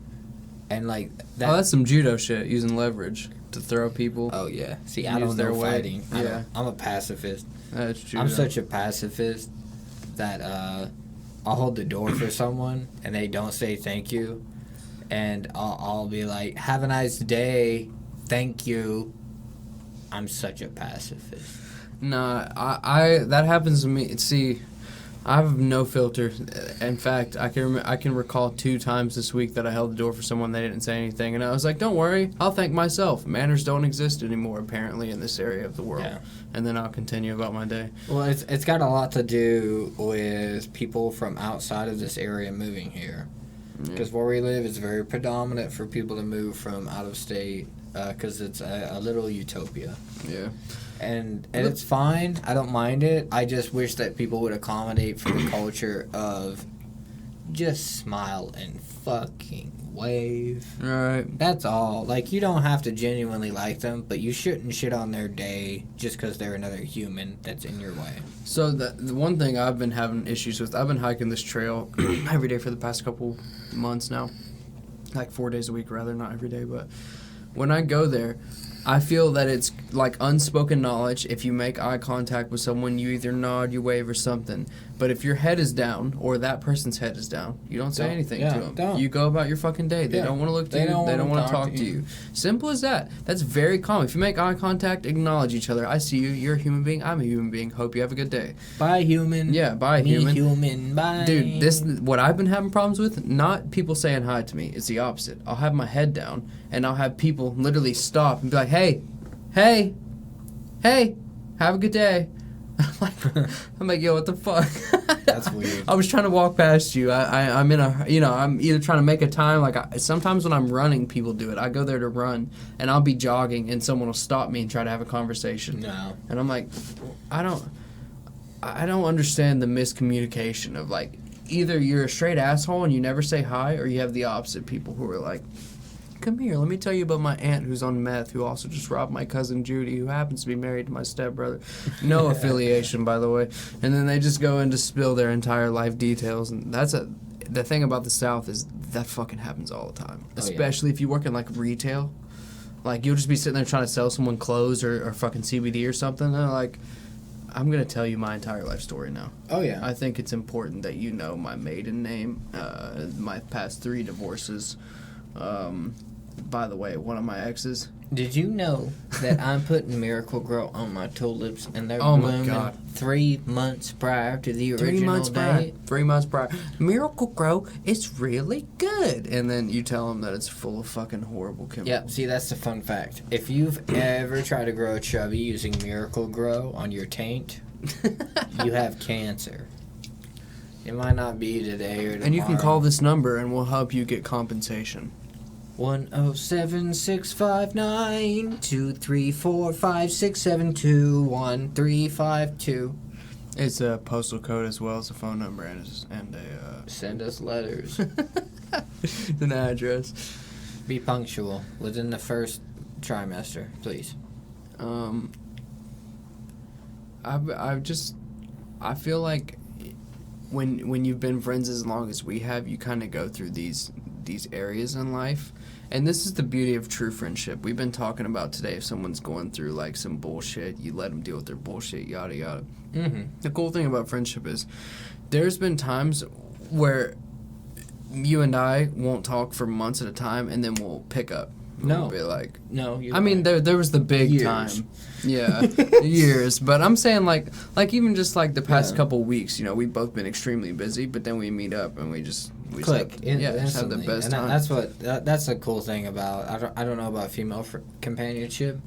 and like that. Oh, that's some judo shit, using leverage to throw people. Oh, yeah. See, I don't know fighting. Yeah. I'm a pacifist. That's judo. I'm such a pacifist that I'll hold the door for someone and they don't say thank you. And I'll be like, have a nice day. Thank you. I'm such a pacifist. Nah, I that happens to me. See, I have no filter. In fact, I can recall 2 times this week that I held the door for someone, they didn't say anything, and I was like, don't worry, I'll thank myself. Manners don't exist anymore, apparently, in this area of the world. Yeah. And then I'll continue about my day. Well, it's got a lot to do with people from outside of this area moving here. Because where we live is very predominant for people to move from out of state, because it's a little utopia. Yeah. And it's fine. I don't mind it. I just wish that people would accommodate for the culture of just smile and fucking wave. All right. That's all. Like, you don't have to genuinely like them, but you shouldn't shit on their day just because they're another human that's in your way. So the one thing I've been having issues with, I've been hiking this trail every day for the past couple months now. Like 4 days a week, rather, not every day. But when I go there, I feel that it's like unspoken knowledge. If you make eye contact with someone, you either nod, you wave, or something. But if your head is down, or that person's head is down, you don't say anything to them. Don't. You go about your fucking day. They don't want to look to you. They don't want to talk to you. Simple as that. That's very common. If you make eye contact, acknowledge each other. I see you. You're a human being. I'm a human being. Hope you have a good day. Bye, human. Yeah, bye, Me, human. human. Bye. Dude, what I've been having problems with, not people saying hi to me. It's the opposite. I'll have my head down, and I'll have people literally stop and be like, hey, have a good day. I'm like, yo, what the fuck? That's weird. I was trying to walk past you. I'm in a, I'm either trying to make a time. Like, sometimes when I'm running, people do it. I go there to run, and I'll be jogging, and someone will stop me and try to have a conversation. No. And I'm like, I don't understand the miscommunication of, like, either you're a straight asshole and you never say hi, or you have the opposite people who are like, come here, let me tell you about my aunt who's on meth, who also just robbed my cousin Judy, who happens to be married to my stepbrother. No affiliation, by the way. And then they just go in to spill their entire life details. And the thing about the South is that fucking happens all the time. Especially if you work in, like, retail. Like, you'll just be sitting there trying to sell someone clothes or fucking CBD or something. And they're like, I'm going to tell you my entire life story now. Oh, yeah. I think it's important that you know my maiden name, my past 3 divorces. By the way, one of my exes. Did you know that I'm putting Miracle Grow on my tulips and they're Oh my blooming God. 3 months prior to the 3 original months prior. date? 3 months prior. Miracle Grow, it's really good. And then you tell them that it's full of fucking horrible chemicals. Yeah, see, that's the fun fact. If you've ever tried to grow a chubby using Miracle Grow on your taint, you have cancer. It might not be today or tomorrow. And you can call this number and we'll help you get compensation. 107-659-234-5672-1352. It's a postal code as well as a phone number and Send us letters. an address. Be punctual within the first trimester, please. I feel like when you've been friends as long as we have, you kind of go through these areas in life. And this is the beauty of true friendship. We've been talking about today, if someone's going through, like, some bullshit, you let them deal with their bullshit, yada, yada. Mm-hmm. The cool thing about friendship is there's been times where you and I won't talk for months at a time, and then we'll pick up. No. We'll be like... No, you're I mean, there was the big Years. time. Yeah, years. But I'm saying, like even just, like, the past couple weeks, we've both been extremely busy, but then we meet up and we just click. just have the best and time. That's a cool thing about, I don't know about female companionship,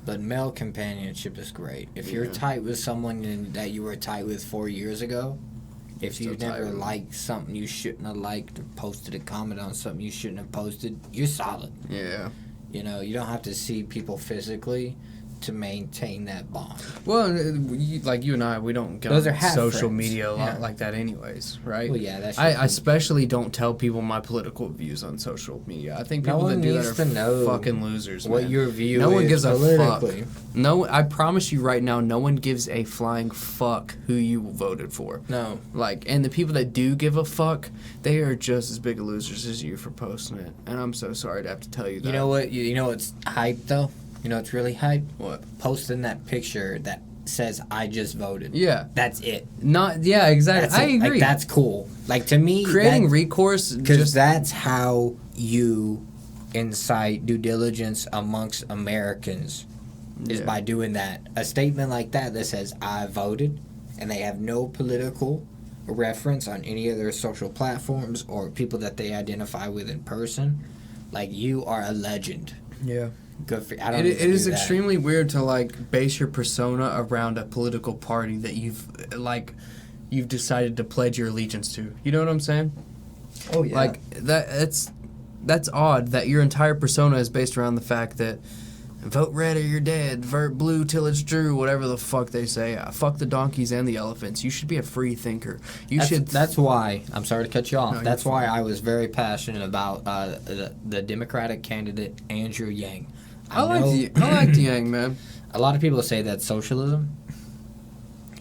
but male companionship is great. If you're tight with someone that you were tight with 4 years ago, if you've never liked something you shouldn't have liked, or posted a comment on something you shouldn't have posted, you're solid. Yeah. You don't have to see people physically to maintain that bond. Well, like you and I, we don't get Those are on half social friends. media a lot Yeah. like that anyways, right? Well, yeah, that's I especially don't tell people my political views on social media. I think No people that one do that needs are to know fucking losers, what man. your view No one is gives a politically. fuck. No, I promise you right now, no one gives a flying fuck who you voted for. No. And the people that do give a fuck, they are just as big of losers as you for posting it. And I'm so sorry to have to tell you that. You know what? You know what's hype, though? You know what's really hype? What? Posting that picture that says, I just voted. Yeah. That's it. Yeah, exactly. That's I it. agree. Like, that's cool. Like, to me, creating recourse, because that's how you incite due diligence amongst Americans, is by doing that. A statement like that says, I voted, and they have no political reference on any of their social platforms or people that they identify with in person, like, you are a legend. Yeah. Good for you. I don't It is that. extremely weird to, like, base your persona around a political party that you've decided to pledge your allegiance to. You know what I'm saying? Oh, yeah. Like, that's odd that your entire persona is based around the fact that vote red or you're dead, vote blue till it's true, whatever the fuck they say. Fuck the donkeys and the elephants. You should be a free thinker. That's why, I'm sorry to cut you off, No, that's why I was very passionate about the Democratic candidate, Andrew Yang. I like the Yang, man. A lot of people say that's socialism.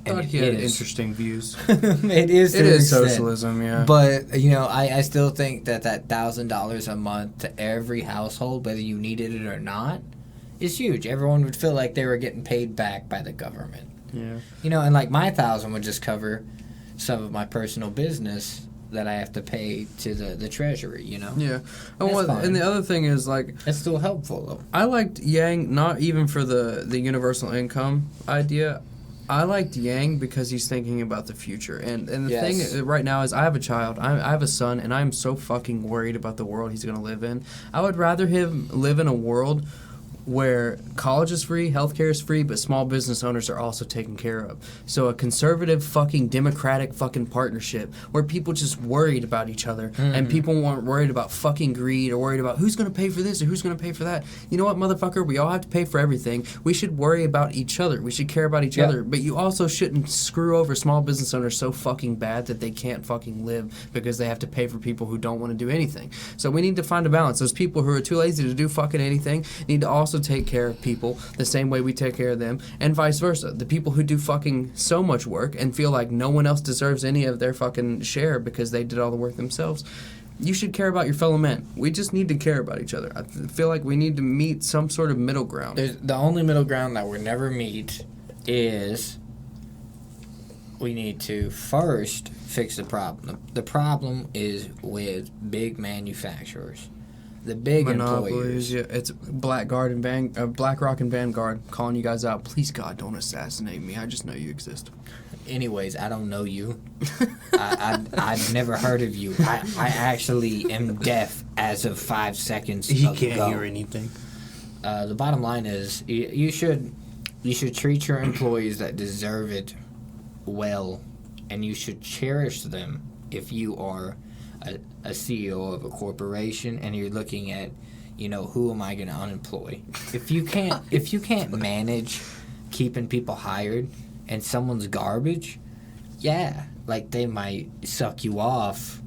I thought he had interesting views. It is socialism, yeah. But, I still think that $1,000 a month to every household, whether you needed it or not, is huge. Everyone would feel like they were getting paid back by the government. Yeah. And like my $1,000 would just cover some of my personal business that I have to pay to the treasury, Yeah. And the other thing is, like, it's still helpful, though. I liked Yang not even for the universal income idea. I liked Yang because he's thinking about the future. And the thing right now is I have a child. I have a son, and I'm so fucking worried about the world he's going to live in. I would rather him live in a world where college is free, healthcare is free, but small business owners are also taken care of. So a conservative fucking democratic fucking partnership where people just worried about each other and people weren't worried about fucking greed or worried about who's going to pay for this or who's going to pay for that. You know what, motherfucker? We all have to pay for everything. We should worry about each other. We should care about each other. But you also shouldn't screw over small business owners so fucking bad that they can't fucking live because they have to pay for people who don't want to do anything. So we need to find a balance. Those people who are too lazy to do fucking anything need to also take care of people the same way we take care of them, and vice versa. The people who do fucking so much work and feel like no one else deserves any of their fucking share because they did all the work themselves, you should care about your fellow men. We just need to care about each other. I feel like we need to meet some sort of middle ground. The only middle ground that we'll never meet is we need to first fix the problem. The problem is with big manufacturers. The big monopolies, employers. yeah. It's BlackRock and Vanguard calling you guys out. Please, God, don't assassinate me. I just know you exist. Anyways, I don't know you. I've never heard of you. I actually am deaf as of 5 seconds ago. He can't hear anything. The bottom line is you should treat your employees that deserve it well, and you should cherish them if you are a CEO of a corporation and you're looking at, who am I going to unemploy? If you can't manage keeping people hired and someone's garbage, like they might suck you off,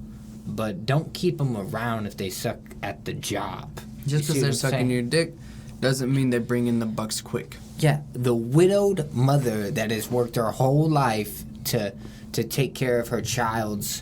but don't keep them around if they suck at the job. Just because they're sucking your dick doesn't mean they bring in the bucks quick. Yeah, the widowed mother that has worked her whole life to take care of her child's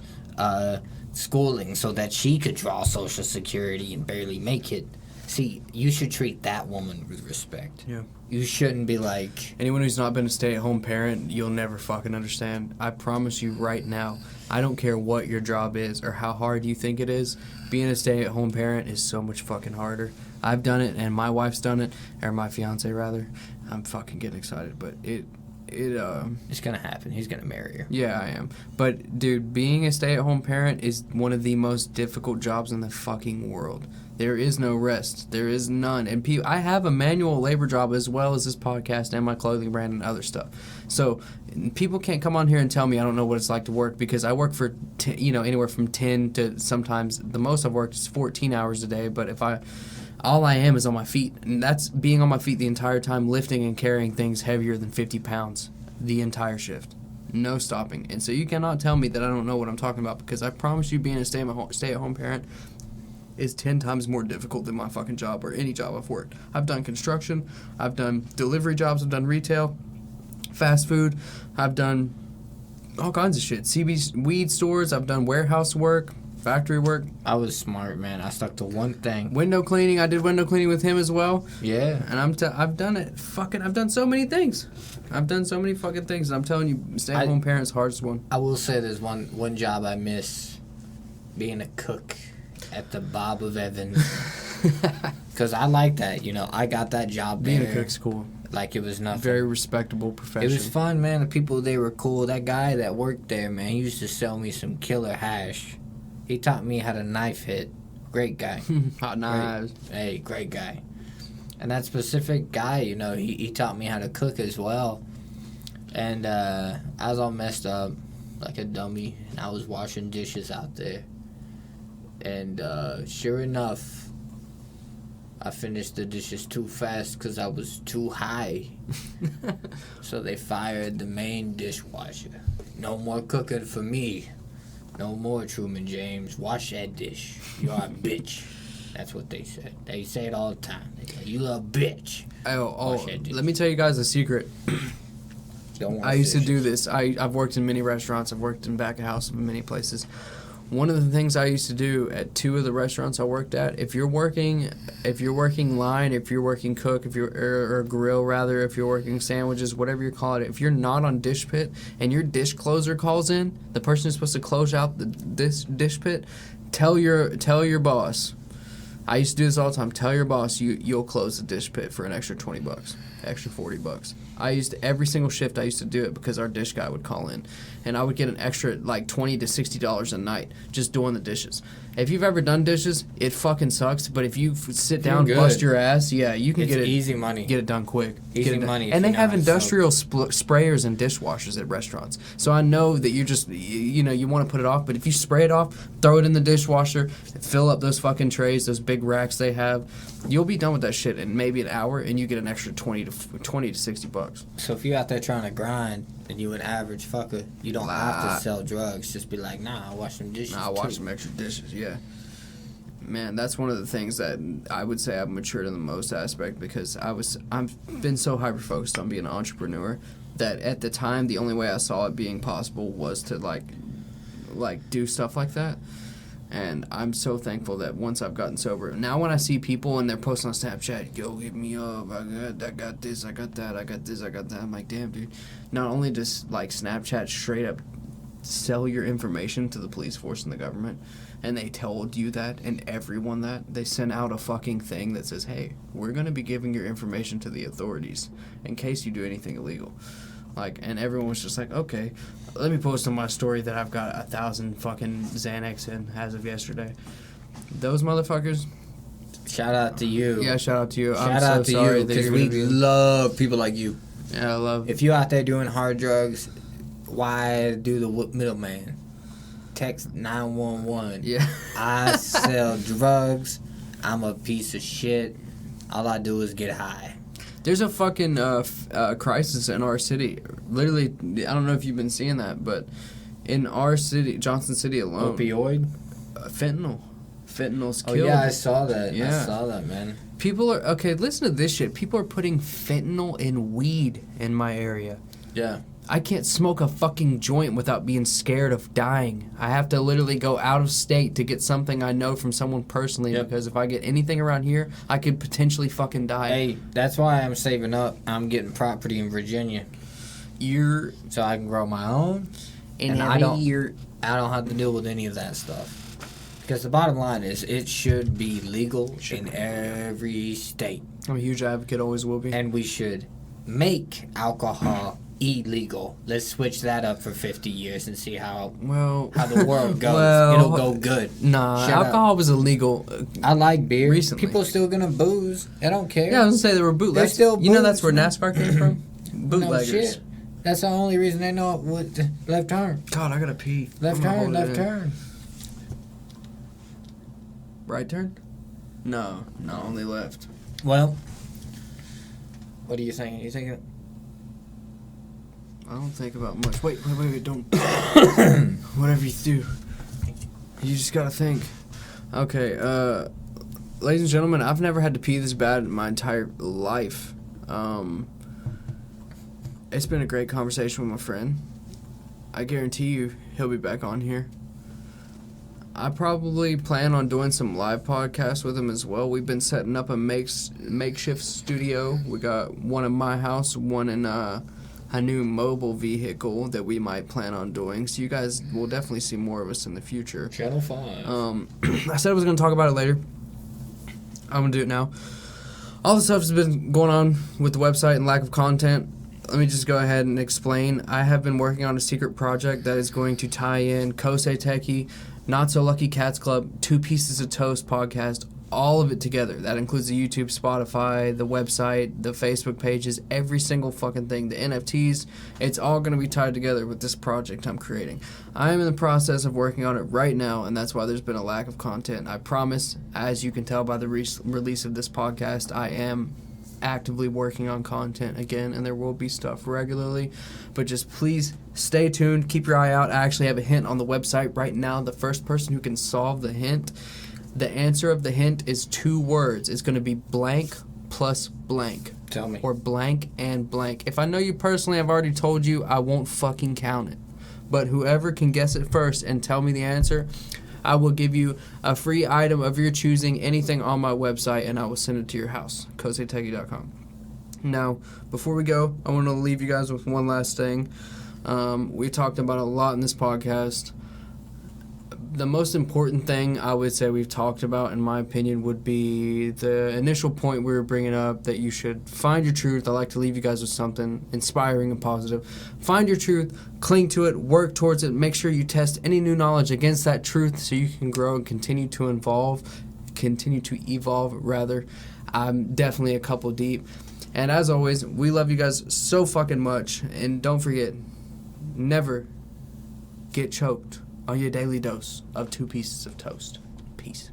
schooling so that she could draw Social Security and barely make it. See, you should treat that woman with respect. Yeah. You shouldn't be like... Anyone who's not been a stay-at-home parent, you'll never fucking understand. I promise you right now, I don't care what your job is or how hard you think it is, being a stay-at-home parent is so much fucking harder. I've done it, and my wife's done it, or my fiance rather. I'm fucking getting excited, but it's gonna happen. He's gonna marry her. Yeah, I am. But, dude, being a stay-at-home parent is one of the most difficult jobs in the fucking world. There is no rest. There is none. And I have a manual labor job as well as this podcast and my clothing brand and other stuff. So people can't come on here and tell me I don't know what it's like to work, because I work for anywhere from 10 to sometimes the most I've worked is 14 hours a day. But all I am is on my feet, and that's being on my feet the entire time, lifting and carrying things heavier than 50 pounds the entire shift. No stopping. And so you cannot tell me that I don't know what I'm talking about, because I promise you being a stay-at-home parent is 10 times more difficult than my fucking job or any job I've worked. I've done construction, I've done delivery jobs, I've done retail, fast food, I've done all kinds of shit. CB weed stores, I've done warehouse work, factory work. I was smart, man. I stuck to one thing. Window cleaning. I did window cleaning with him as well. Yeah. And I've done it. I've done so many things. I've done so many fucking things. And I'm telling you, stay-at-home parents, hardest one. I will say there's one job I miss, being a cook at the Bob of Evans. Because I like that. I got that job there. Being a cook's cool. like it was nothing. Very respectable profession. It was fun, man. The people, they were cool. That guy that worked there, man, he used to sell me some killer hash. He taught me how to knife hit. Great guy. Hot knives. Great guy. And that specific guy, you know, he taught me how to cook as well. And I was all messed up like a dummy, and I was washing dishes out there. And sure enough, I finished the dishes too fast because I was too high. So they fired the main dishwasher. No more cooking for me. No more, Truman James. Wash that dish. You're a bitch. That's what they said. They say it all the time. They go, you little bitch. Let me tell you guys a secret. I used to do this. I've worked in many restaurants. I've worked in back of house in many places. One of the things I used to do at 2 of the restaurants I worked at, if you're working line, if you're working cook, if you're or grill rather, if you're working sandwiches, whatever you call it, if you're not on dish pit and your dish closer calls in, the person who's supposed to close out this dish pit, tell your boss. I used to do this all the time. Tell your boss you'll close the dish pit for an extra $20, extra $40. Every single shift I used to do it because our dish guy would call in, and I would get an extra like $20 to $60 a night just doing the dishes. If you've ever done dishes, it fucking sucks. But if you sit down, bust your ass, yeah, you can get it easy money. Get it done quick. Easy money. And they have industrial sprayers and dishwashers at restaurants. So I know that you just you want to put it off, but if you spray it off, throw it in the dishwasher, fill up those fucking trays, those big racks they have, you'll be done with that shit in maybe an hour, and you get an extra $20 to $60. So if you're out there trying to grind and you an average fucker, you don't have to sell drugs. Just be like, nah, I wash some dishes. Nah, I wash some extra dishes, yeah. Man, that's one of the things that I would say I've matured in the most aspect, because I've been so hyper-focused on being an entrepreneur that at the time, the only way I saw it being possible was to, like do stuff like that. And I'm so thankful that once I've gotten sober, now when I see people and they're posting on Snapchat, yo, hit me up, I got this, I got that, I got this, I got that. I'm like, damn, dude. Not only does like Snapchat straight up sell your information to the police force and the government, and they told you that and everyone that, they sent out a fucking thing that says, hey, we're going to be giving your information to the authorities in case you do anything illegal. Like, and everyone was just like, okay, let me post on my story that I've got 1,000 fucking Xanax in as of yesterday. Those motherfuckers. Shout out to you. Yeah, shout out to you. Shout out to you, because we love people like you. Yeah, I love. If you out there doing hard drugs, why do the middleman? Text 911. Yeah. I sell drugs. I'm a piece of shit. All I do is get high. There's a fucking crisis in our city. Literally, I don't know if you've been seeing that, but in our city, Johnson City alone. Opioid? Fentanyl. Fentanyl's killed. Oh, yeah, I saw that. Yeah. I saw that, man. People are... Okay, listen to this shit. People are putting fentanyl in weed in my area. Yeah. I can't smoke a fucking joint without being scared of dying. I have to literally go out of state to get something I know from someone personally, because if I get anything around here, I could potentially fucking die. Hey, that's why I'm saving up. I'm getting property in Virginia. So I can grow my own, and I don't have to deal with any of that stuff. Because the bottom line is, it should be legal in every state. I'm a huge advocate, always will be. And we should make alcohol illegal. Let's switch that up for 50 years and see how the world goes. It'll go good. Nah, alcohol was illegal. I like beer. Recently. People still gonna booze. I don't care. Yeah, I was gonna say they were bootleggers. They're still you know that's where NASCAR came from? Bootleggers. No shit. That's the only reason they know what left turn. God, I gotta pee. Left turn. Right turn? No, only left. Well, what are you thinking? You thinking? I don't think about much. Wait, don't. Whatever you do, you just gotta think. Okay, ladies and gentlemen, I've never had to pee this bad in my entire life. It's been a great conversation with my friend. I guarantee you he'll be back on here. I probably plan on doing some live podcasts with him as well. We've been setting up a makeshift studio. We got one in my house, one in a new mobile vehicle that we might plan on doing. So you guys will definitely see more of us in the future. Channel 5. I said I was going to talk about it later. I'm going to do it now. all the stuff that's been going on with the website and lack of content, let me just go ahead and explain. I have been working on a secret project that is going to tie in Kosei Techie, Not So Lucky Cats Club, Two Pieces of Toast podcast, all of it together. That includes the YouTube, Spotify, the website, the Facebook pages, every single fucking thing, the NFTs. It's all going to be tied together with this project I'm creating. I am in the process of working on it right now, and that's why there's been a lack of content. I promise, as you can tell by the release of this podcast, I am actively working on content again, and there will be stuff regularly, but just please stay tuned, keep your eye out. I actually have a hint on the website right now. The first person who can solve the hint, the answer of the hint is 2 words. It's going to be blank plus blank. Tell me. Or blank and blank. If I know you personally, I've already told you, I won't fucking count it. But whoever can guess it first and tell me the answer, I will give you a free item of your choosing, anything on my website, and I will send it to your house, koseiteki.com. Now, before we go, I want to leave you guys with one last thing. We talked about a lot in this podcast. The most important thing I would say we've talked about, in my opinion, would be the initial point we were bringing up, that you should find your truth. I like to leave you guys with something inspiring and positive. Find your truth, cling to it, work towards it, make sure you test any new knowledge against that truth so you can grow and continue to evolve, rather. I'm definitely a couple deep. And as always, we love you guys so fucking much. And don't forget, never get choked on your daily dose of 2 pieces of toast. Peace.